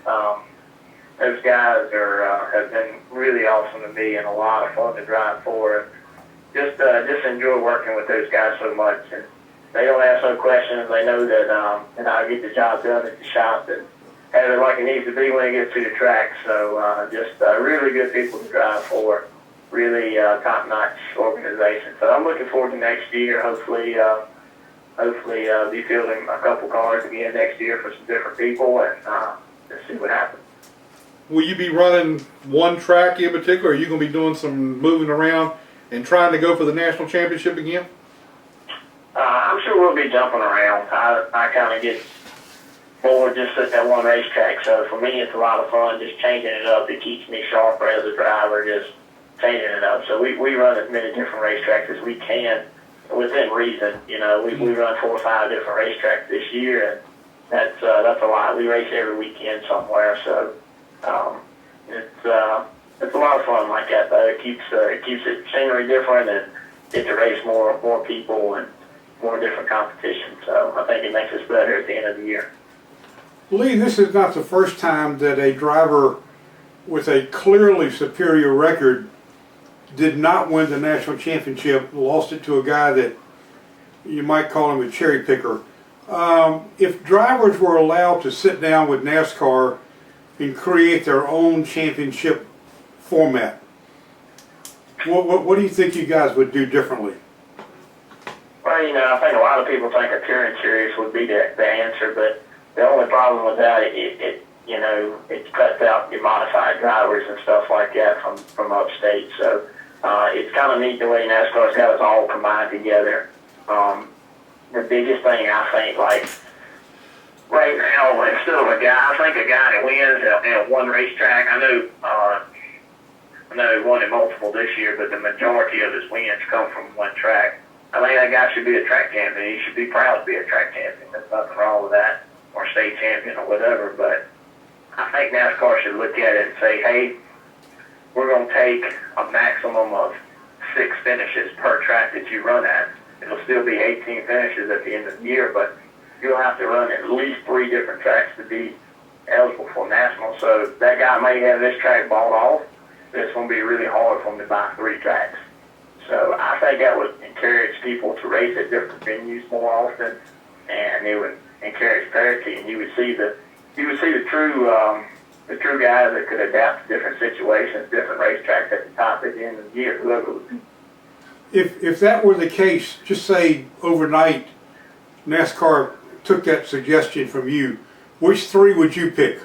Those guys have been really awesome to me and a lot of fun to drive for. Just enjoy working with those guys so much. And they don't ask no questions. They know that I get the job done at the shop and have it like it needs to be when it gets to the track. So just really good people to drive for. Really top-notch organization. So I'm looking forward to next year. Hopefully be fielding a couple cars again next year for some different people, and just see what happens. Will you be running one track in particular, or are you going to be doing some moving around and trying to go for the national championship again? I'm sure we'll be jumping around. I kind of get bored just at that one racetrack, so for me it's a lot of fun just changing it up. It keeps me sharper as a driver, just changing it up. So we run as many different racetracks as we can within reason. You know, we run 4 or 5 different racetracks this year, and that's a lot. We race every weekend somewhere, so it's a lot of fun like that. Though it keeps it scenery different, and get to race more people and more different competition. So I think it makes us better at the end of the year. Lee, this is not the first time that a driver with a clearly superior record did not win the national championship, lost it to a guy that you might call him a cherry picker. If drivers were allowed to sit down with NASCAR and create their own championship format, what do you think you guys would do differently? Well, I think a lot of people think a Touring Series would be the answer, but the only problem with that, it cuts out your modified drivers and stuff like that from upstate. So it's kind of neat the way NASCAR's got us all combined together. The biggest thing I think, like right now, instead of a guy, I think a guy that wins at one racetrack. I know he won it multiple this year, but the majority of his wins come from one track. I think that guy should be a track champion. He should be proud to be a track champion. There's nothing wrong with that, or state champion or whatever. But I think NASCAR should look at it and say, hey, we're going to take a maximum of 6 finishes per track that you run at. It'll still be 18 finishes at the end of the year, but you'll have to run at least 3 different tracks to be eligible for national. So that guy may have this track bought off, but it's going to be really hard for him to buy 3 tracks. So I think that would encourage people to race at different venues more often, and it would encourage parity, and you would see the true guys that could adapt to different situations, different racetracks at the top at the end of the year, whoever would be. If that were the case, just say overnight NASCAR took that suggestion from you, which 3 would you pick?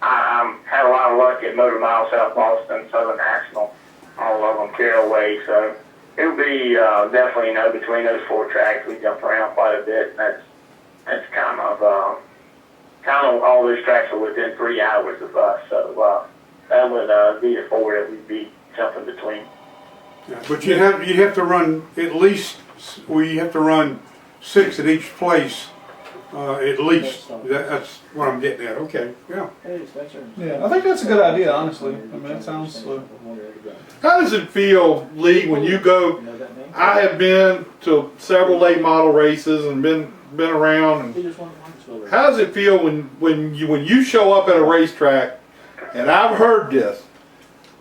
I had a lot of luck at Motor Mile, South Boston, Southern National, all of them, Caraway, so it would be definitely, between those 4 tracks, we jump around quite a bit, and that's kind of all those tracks are within 3 hours of us, so that would be the 4 that we'd be jumping between. Yeah, but you'd have to run at least, well, you have to run 6 at each place, at least. That's what I'm getting at. Okay, yeah. Yeah, I think that's a good idea, honestly. I mean, that sounds. How does it feel, Lee, when you go? I have been to several late model races and been around. And how does it feel when you show up at a racetrack? And I've heard this.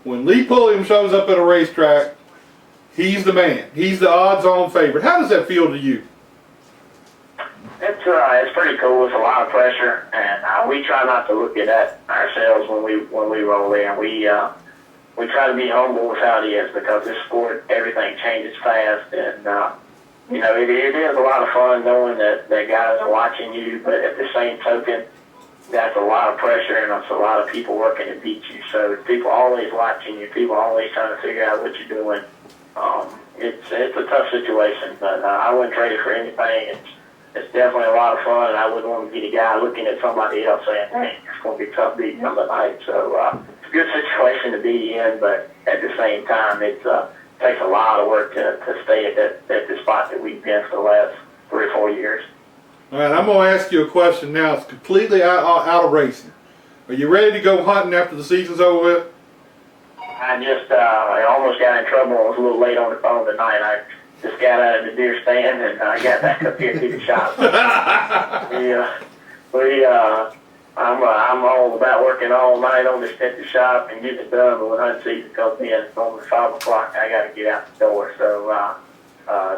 When Lee Pulliam shows up at a racetrack, he's the man. He's the odds-on favorite. How does that feel to you? It's pretty cool. It's a lot of pressure, and we try not to look at that ourselves when we roll in. We try to be humble with how it is, because this sport, everything changes fast, and you know, it is a lot of fun knowing that guys are watching you, but at the same token, that's a lot of pressure, and it's a lot of people working to beat you. So people always watching you, people always trying to figure out what you're doing. It's a tough situation, but I wouldn't trade it for anything. It's definitely a lot of fun, and I wouldn't want to be the guy looking at somebody else saying, "Hey, it's going to be tough beating them tonight." So it's a good situation to be in, but at the same time, it takes a lot of work to stay at the spot that we've been for the last 3 or 4 years. All right, I'm going to ask you a question now. It's completely out of racing. Are you ready to go hunting after the season's over with? I almost got in trouble. I was a little late on the phone tonight. I just got out of the deer stand, and I got back up here to the shop. I'm all about working all night on this at the shop and getting it done. But when hunting season comes in, it's almost 5 o'clock. I got to get out the door. So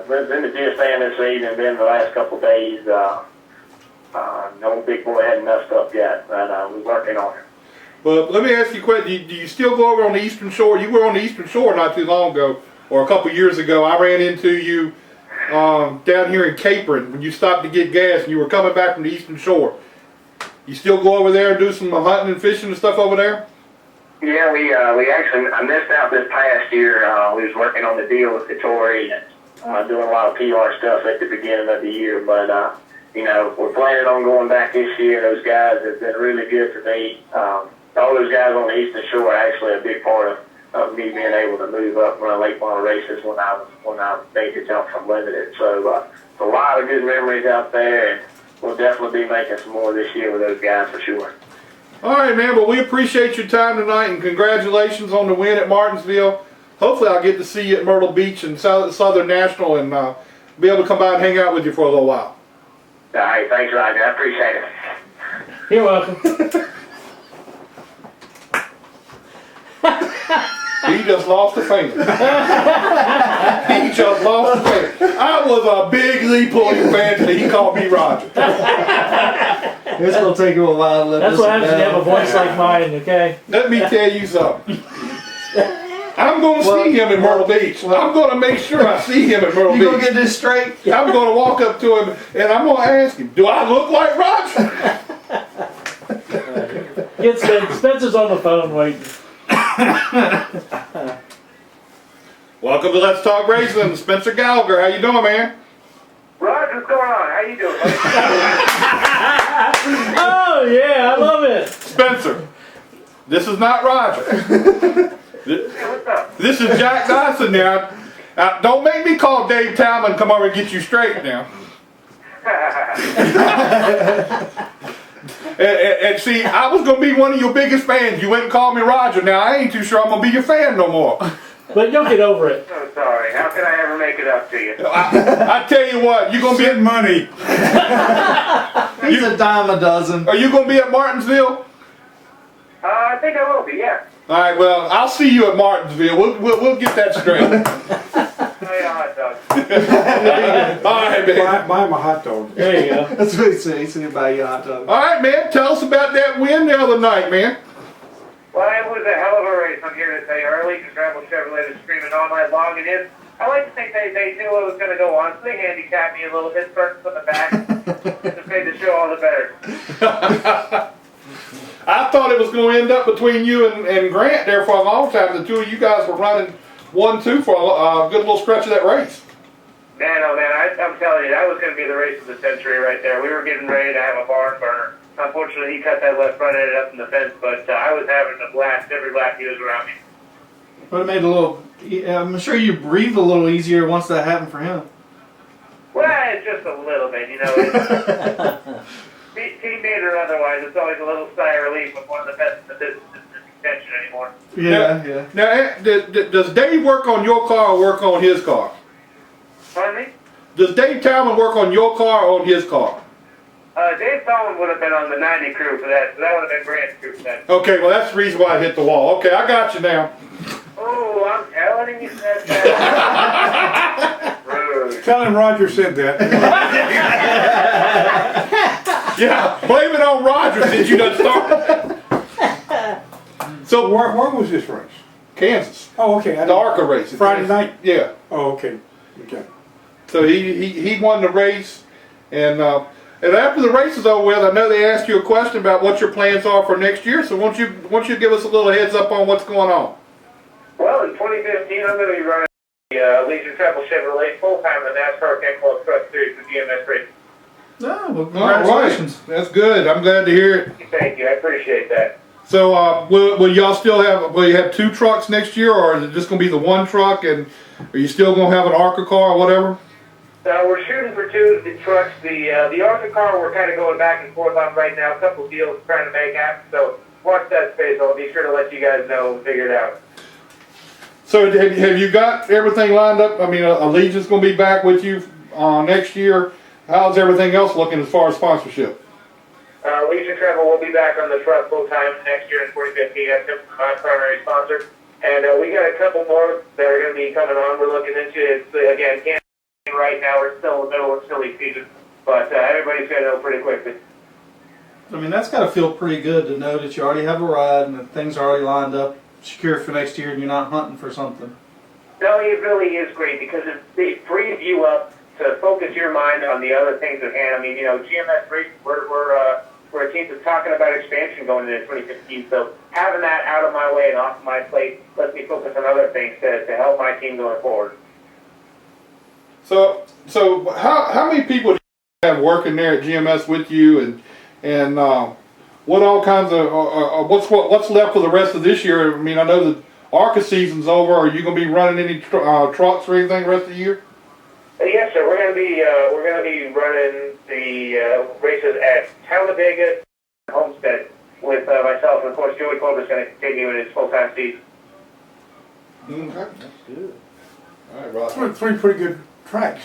been the deer stand this season. Been the last couple of days. No big boy hadn't messed up yet, but we're working on it. Well, let me ask you a question. Do you still go over on the Eastern Shore? You were on the Eastern Shore not too long ago, or a couple years ago. I ran into you down here in Capron when you stopped to get gas, and you were coming back from the Eastern Shore. You still go over there and do some hunting and fishing and stuff over there? Yeah, we actually, I missed out this past year. We was working on the deal with Tory and doing a lot of PR stuff at the beginning of the year, but you know, we're planning on going back this year. Those guys have been really good to me. All those guys on the Eastern Shore are actually a big part of me being able to move up and run late model races when I made the jump from limited. So a lot of good memories out there, and we'll definitely be making some more this year with those guys for sure. All right, man. Well, we appreciate your time tonight, and congratulations on the win at Martinsville. Hopefully I'll get to see you at Myrtle Beach and Southern National and be able to come by and hang out with you for a little while. All right, thanks, Roger. I appreciate it. You're welcome. He just lost a finger. He just lost a finger. I was a big Lee Pulliam fan until he called me Roger. It's going to take you a while to let That's what happens when you have a voice like mine, okay? Let me tell you something. I'm going to see him in Myrtle Beach. I'm going to make sure I see him at Myrtle Beach. You going to get this straight? I'm going to walk up to him and I'm going to ask him, do I look like Roger? Get Spencer's on the phone waiting. Welcome to Let's Talk Racing. Spencer Gallagher. How you doing, man? Roger, what's going on? How you doing? Oh, yeah, I love it. Spencer, this is not Roger. This is Jack Dodson now. Don't make me call Dave Talman and come over and get you straight now. and see, I was going to be one of your biggest fans. You went and called me Roger. Now, I ain't too sure I'm going to be your fan no more. But you'll get over it. So sorry. How can I ever make it up to you? I tell you what, you're going to be at money. He's a dime a dozen. Are you going to be at Martinsville? I think I will be, yeah. All right, well, I'll see you at Martinsville. We'll get that straight. Hot dog. All right, man. Buy him a hot dog. There you go. That's what he said. He said buy you a hot dog. All right, man. Tell us about that win the other night, man. Well, it was a hell of a race. I'm here to say early because Rebel Chevrolet was screaming all night long. And I like to think they knew what was going to go on. So they handicapped me a little bit, starting from the back. Just made the show all the better. I thought it was going to end up between you and Grant there for a long time. The two of you guys were running 1-2 for a good little stretch of that race. Man, oh man, I'm telling you, that was going to be the race of the century right there. We were getting ready to have a barn burner. unfortunately, he cut that left front, ended up in the fence, but I was having a blast every lap he was around me. But it made a little. I'm sure you breathe a little easier once that happened for him. Well, just a little bit, you know. Teammate or otherwise, it's always a little sigh of relief when one of the best in the business isn't in contention anymore. Yeah. Now, does Dave work on your car or work on his car? Pardon me? Does Dave Talman work on your car or on his car? Dave Solomon would have been on the 90 crew for that, so that would have been Grant's crew for that. Okay, well that's the reason why I hit the wall. Okay, I got you now. Oh, I'm telling you that. Rude. Tell him Roger said that. Yeah, blame it on Roger since you done started. So Where was this race? Kansas, Oh, okay. the ARCA race. Friday night? Yeah. Oh, okay. Okay. So he won the race, and after the race is over with, I know they asked you a question about what your plans are for next year. So won't you give us a little heads up on what's going on? Well, in 2015, I'm going to be running the Legion Travel Chevrolet full-time in the NASCAR Insider Truck Series for GMS Racing. Oh, well, congratulations. All right. That's good. I'm glad to hear it. Thank you. I appreciate that. So will y'all still will you have 2 trucks next year, or is it just going to be the 1 truck, and are you still going to have an ARCA car or whatever? We're shooting for 2 of the trucks. The ARCA car we're kind of going back and forth on right now. A couple of deals trying to make happen. So watch that space. I'll be sure to let you guys know and figure it out. So have you got everything lined up? I mean, Allegiant's going to be back with you next year. How's everything else looking as far as sponsorship? Legion Travel will be back on the truck full-time next year in 2015. That's my primary sponsor. And we got a couple more that are going to be coming on. We're looking into it. Again, can't right now. We're still in the middle of silly season. But everybody's going to know pretty quickly. I mean, that's got to feel pretty good to know that you already have a ride and that things are already lined up, secure for next year, and you're not hunting for something. No, it really is great because it frees you up to focus your mind on the other things at hand. I mean, you know, GMS Racing, we're a team that's talking about expansion going into 2015, so having that out of my way and off my plate lets me focus on other things to help my team going forward. So how many people do you have working there at GMS with you, and what all kinds of what's left for the rest of this year? I mean, I know the ARCA season's over. Are you going to be running any trucks or anything the rest of the year? Yes, sir. We're going to be running the races at Talladega and Homestead with myself, and of course Joey Colbert's going to continue in his full-time season. Okay. That's good. All right, Roger. 3 pretty good tracks.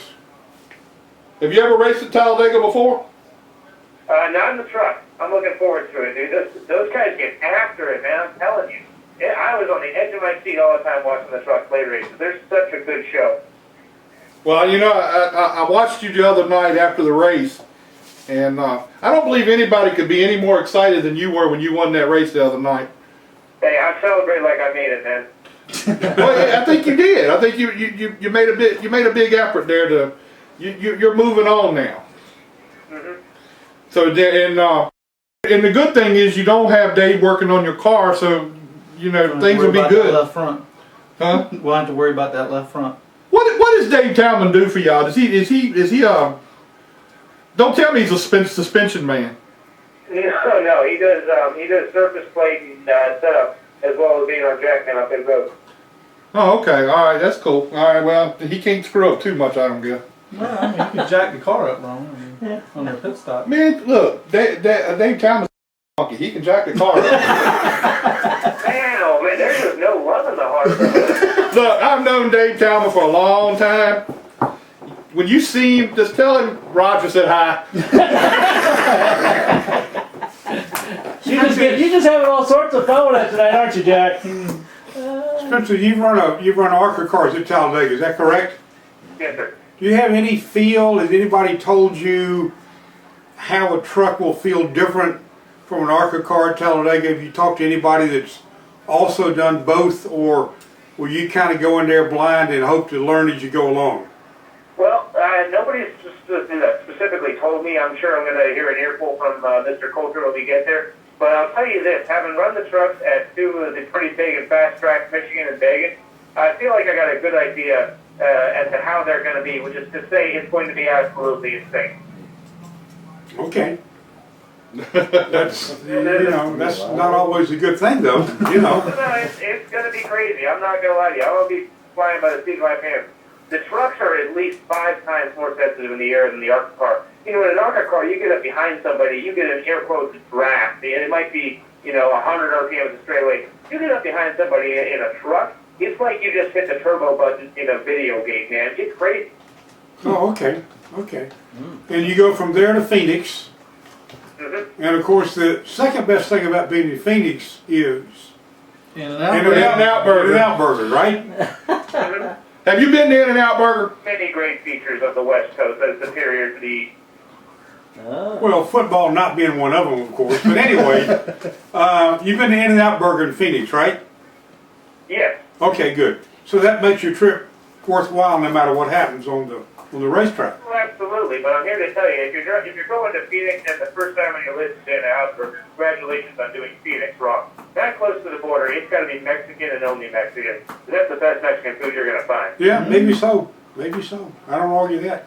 Have you ever raced at Talladega before? Not in the truck. I'm looking forward to it, dude. Those guys get after it, man. I'm telling you. Yeah, I was on the edge of my seat all the time watching the truck play races. They're such a good show. Well, you know, I watched you the other night after the race, and I don't believe anybody could be any more excited than you were when you won that race the other night. Hey, I celebrate like I made it, man. Well, yeah, I think you did. I think you made a big effort there to you're moving on now. Mm-hmm. So and the good thing is you don't have Dave working on your car, so you know things will be good. Left front. Huh? We won't have to worry about that left front. What does Dave Talman do for y'all? Is he don't tell me he's a suspension man. No, he does surface plate and setup as well as being on track and up in road. Oh, okay, all right, that's cool. All right, well, he can't screw up too much, I don't guess. Well, I mean, you can jack the car up wrong on the pit stop. Man, look, Dave Talman's funky. He can jack the car up. Man, there's just no love in the heart. Look, I've known Dave Talman for a long time. When you see him, just tell him Roger said hi. You just having all sorts of fun with that tonight, aren't you, Jack? Spencer, you've run ARCA cars at Talladega, is that correct? Yes, sir. Do you have any feel, has anybody told you how a truck will feel different from an ARCA car at Talladega? Have you talked to anybody that's also done both, or will you kind of go in there blind and hope to learn as you go along? Well, nobody's specifically told me. I'm sure I'm going to hear an earful from Mr. Coulter when we get there. But I'll tell you this, having run the trucks at 2 of the pretty big and fast tracks, Michigan and Vegas, I feel like I got a good idea as to how they're going to be, which is to say it's going to be absolutely insane. Okay. That's, you know, that's not always a good thing though, you know. No, it's going to be crazy. I'm not going to lie to you. I'm going to be flying by the seat of my pants. The trucks are at least 5 times more sensitive in the air than the ARCA car. You know, in an ARCA car, you get up behind somebody, you get an air quotes draft, and it might be, you know, 100 RPM a straightaway. You get up behind somebody in a truck, it's like you just hit the turbo button in a video game, man. It's crazy. Oh, okay, okay. And you go from there to Phoenix. And of course, the second best thing about being in Phoenix is In-N-Out Burger. In-N-Out Burger, right? Have you been to In-N-Out Burger? Many great features of the West Coast that are superior to the... Well, football not being one of them, of course. But anyway, you've been to In-N-Out Burger in Phoenix, right? Yes. Okay, good. So that makes your trip worthwhile no matter what happens on the racetrack. Well, absolutely, but I'm here to tell you, if you're going to Phoenix and the first time on your list is In-N-Out Burger, congratulations on doing Phoenix wrong. That close to the border, it's got to be Mexican and only Mexican. That's the best Mexican food you're going to find. Yeah, maybe so. Maybe so. I don't argue that.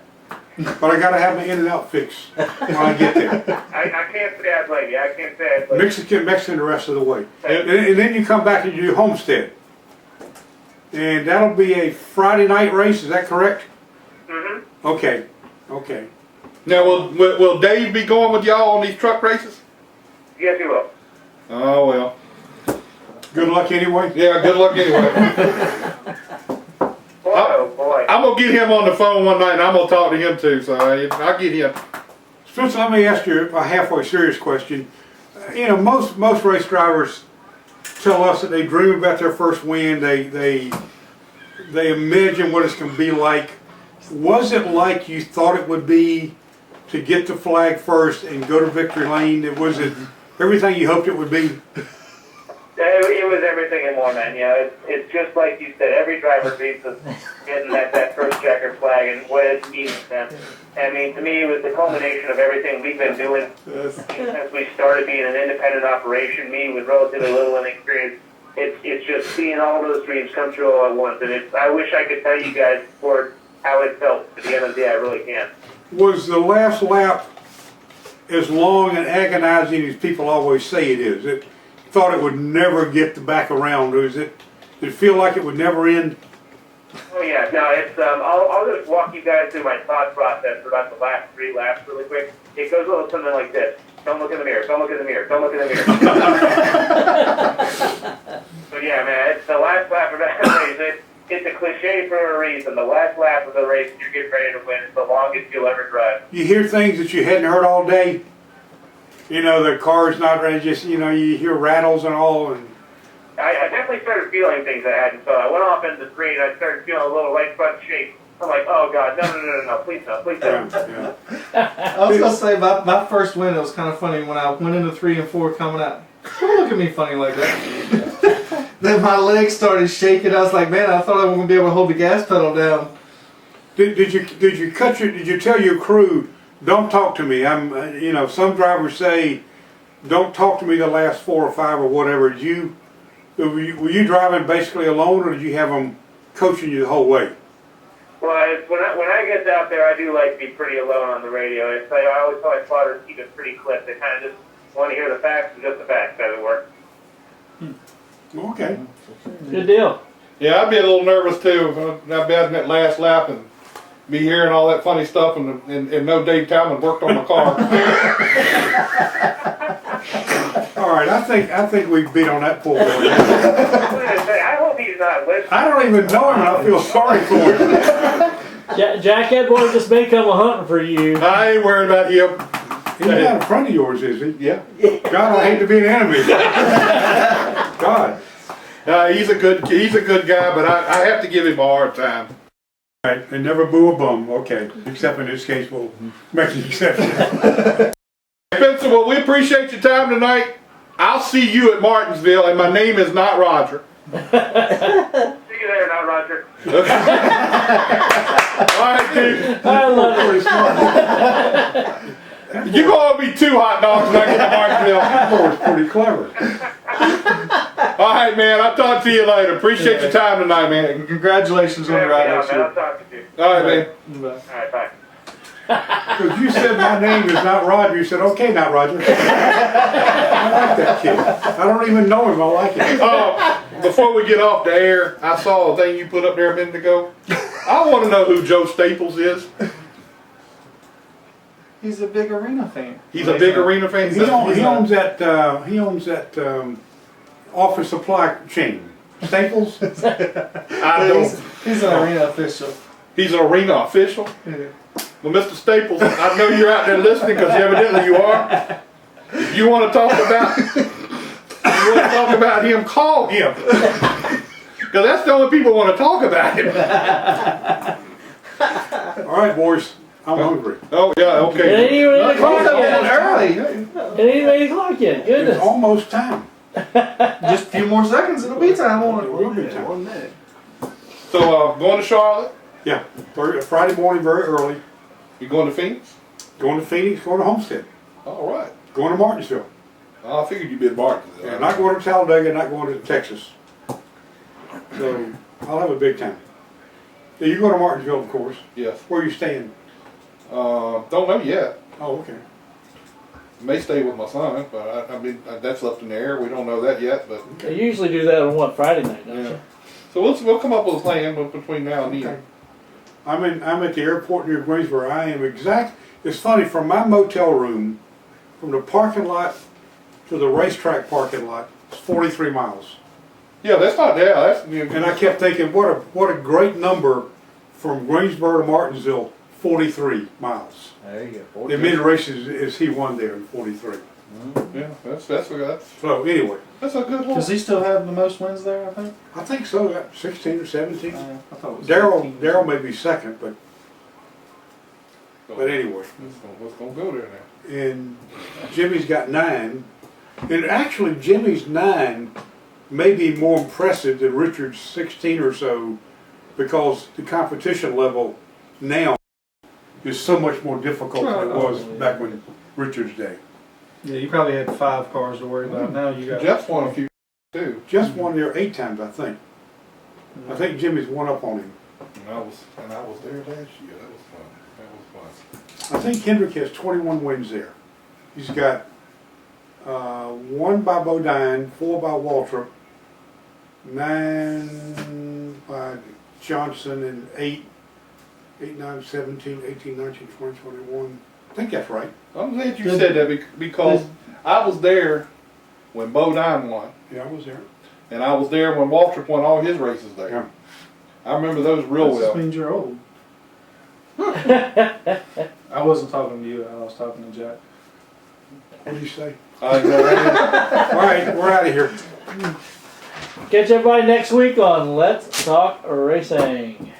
But I got to have my In-N-Out fix when I get there. I can't say I blame you. I can't say I blame you. Mexican the rest of the way. And then you come back and you do Homestead. And that'll be a Friday night race, is that correct? Mm-hmm. Okay, okay. Now, will Dave be going with y'all on these truck races? Yes, he will. Oh, well. Good luck anyway? Yeah, good luck anyway. Boy, oh boy. I'm going to get him on the phone one night and I'm going to talk to him too, so I'll get him. Spencer, let me ask you a halfway serious question. You know, most race drivers tell us that they dream about their first win, they imagine what it's going to be like. Was it like you thought it would be to get the flag first and go to victory lane? Was it everything you hoped it would be? It was everything and more, man. You know, it's just like you said, every driver dreams of getting that first checkered flag and what it means to them. I mean, to me, it was the culmination of everything we've been doing since we started being an independent operation, me with relatively little inexperience. It's just seeing all those dreams come true all at once. And I wish I could tell you guys before how it felt at the end of the day. I really can't. Was the last lap as long and agonizing as people always say it is? It thought it would never get back around, or did it feel like it would never end? Oh yeah, no, it's I'll just walk you guys through my thought process for about the last 3 laps really quick. It goes a little something like this. Don't look in the mirror, don't look in the mirror, don't look in the mirror. So yeah, man, it's the last lap of that race. It's a cliche for a reason. The last lap of the race, you're getting ready to win. It's the longest you'll ever drive. You hear things that you hadn't heard all day. You know, the car's not ready, just, you know, you hear rattles and all. And I definitely started feeling things I hadn't felt. I went off into the green, I started feeling a little right front shake. I'm like, oh God, no, please no, please no. I was going to say, my first win, it was kind of funny when I went into 3 and 4 coming out. Don't look at me funny like that. Then my legs started shaking. I was like, man, I thought I wasn't going to be able to hold the gas pedal down. Did you tell your crew, don't talk to me? You know, some drivers say, don't talk to me the last 4 or 5 or whatever. Were you driving basically alone, or did you have them coaching you the whole way? Well, when I get out there, I do like to be pretty alone on the radio. I always tell my spotters to keep it pretty clipped. They kind of just want to hear the facts and just the facts, as it were. Okay. Good deal. Yeah, I'd be a little nervous too. I'd be out in that last lap and be hearing all that funny stuff and no Dave Talman worked on my car. All right, I think we beat on that poor boy. I hope he's not listening. I don't even know him, and I feel sorry for him. Jack, that boy just may come a hunting for you. I ain't worried about him. He's not in front of yours, is he? Yeah. God, I hate to be an enemy. God. He's a good guy, but I have to give him a hard time. Right, and never boo a bum. Okay, except in this case, we'll make an exception. Spencer, well, we appreciate your time tonight. I'll see you at Martinsville, and my name is not Roger. See you there, not Roger. All right, dude. I love it. You're going to be 2 hot dogs when I get to Martinsville. That boy's pretty clever. All right, man. I'll talk to you later. Appreciate your time tonight, man. Congratulations on the ride next year. I'll talk to you. All right, man. Bye. All right, bye. Because you said my name is not Roger. You said, okay, not Roger. I like that kid. I don't even know him. I like him. Before we get off the air, I saw a thing you put up there a minute ago. I want to know who Joe Staples is. He's a big arena fan. He's a big arena fan. He owns that office supply chain. Staples? I don't. He's an arena official. He's an arena official? Yeah. Well, Mr. Staples, I know you're out there listening because evidently you are. If you want to talk about him, call him. Because that's the only people who want to talk about him. All right, boys. I'm hungry. Oh, yeah, okay. It ain't even 8 o'clock yet. Early. It ain't even 8 o'clock yet. Goodness. It's almost time. Just a few more seconds, it'll be time on it. It will be time. 1 minute. So, going to Charlotte? Yeah. Friday morning, very early. You going to Phoenix? Going to Phoenix, going to Homestead. All right. Going to Martinsville. Oh, I figured you'd be at Martinsville. Yeah, not going to Talladega, not going to Texas. So, I'll have a big time. Yeah, you go to Martinsville, of course. Yes. Where are you staying? Don't know yet. Oh, okay. May stay with my son, but I mean, that's left in the air. We don't know that yet, but. They usually do that on Friday night, don't Yeah. you? So we'll come up with a plan between now and then. Okay. I'm at the airport near Greensboro. I am it's funny, from my motel room, from the parking lot to the racetrack parking lot, it's 43 miles. Yeah, that's not there. And I kept thinking, what a great number from Greensboro to Martinsville, 43 miles. There you go. In many races as he won there in 43. Yeah, that's So anyway, a good one. Does he still have the most wins there, I think? I think so, 16 or 17. I thought it was Daryl may be second, but anyway. Let's go there now. And Jimmy's got 9. And actually Jimmy's 9 may be more impressive than Richard's 16 or so, because the competition level now is so much more difficult than it was back when Richard's day. Yeah, you probably had 5 cars to worry about. Now you got. Jeff's won a few too. Just won there 8 times, I think. I think Jimmy's one up on him. And I was there last year. That was fun. I think Hendrick has 21 wins there. He's got 1 by Bodine, 4 by Waltrip, 9 by Johnson, and 8, 9, 17, 18, 19, 20, 21. I think that's right. I'm glad you said that because I was there when Bodine won. Yeah, I was there. And I was there when Waltrip won all his races there. Yeah. I remember those real That well. just means you're old. I wasn't talking to you. I was talking to Jack. What did you say? I know that. All right, we're out of here. Catch everybody next week on Let's Talk Racing.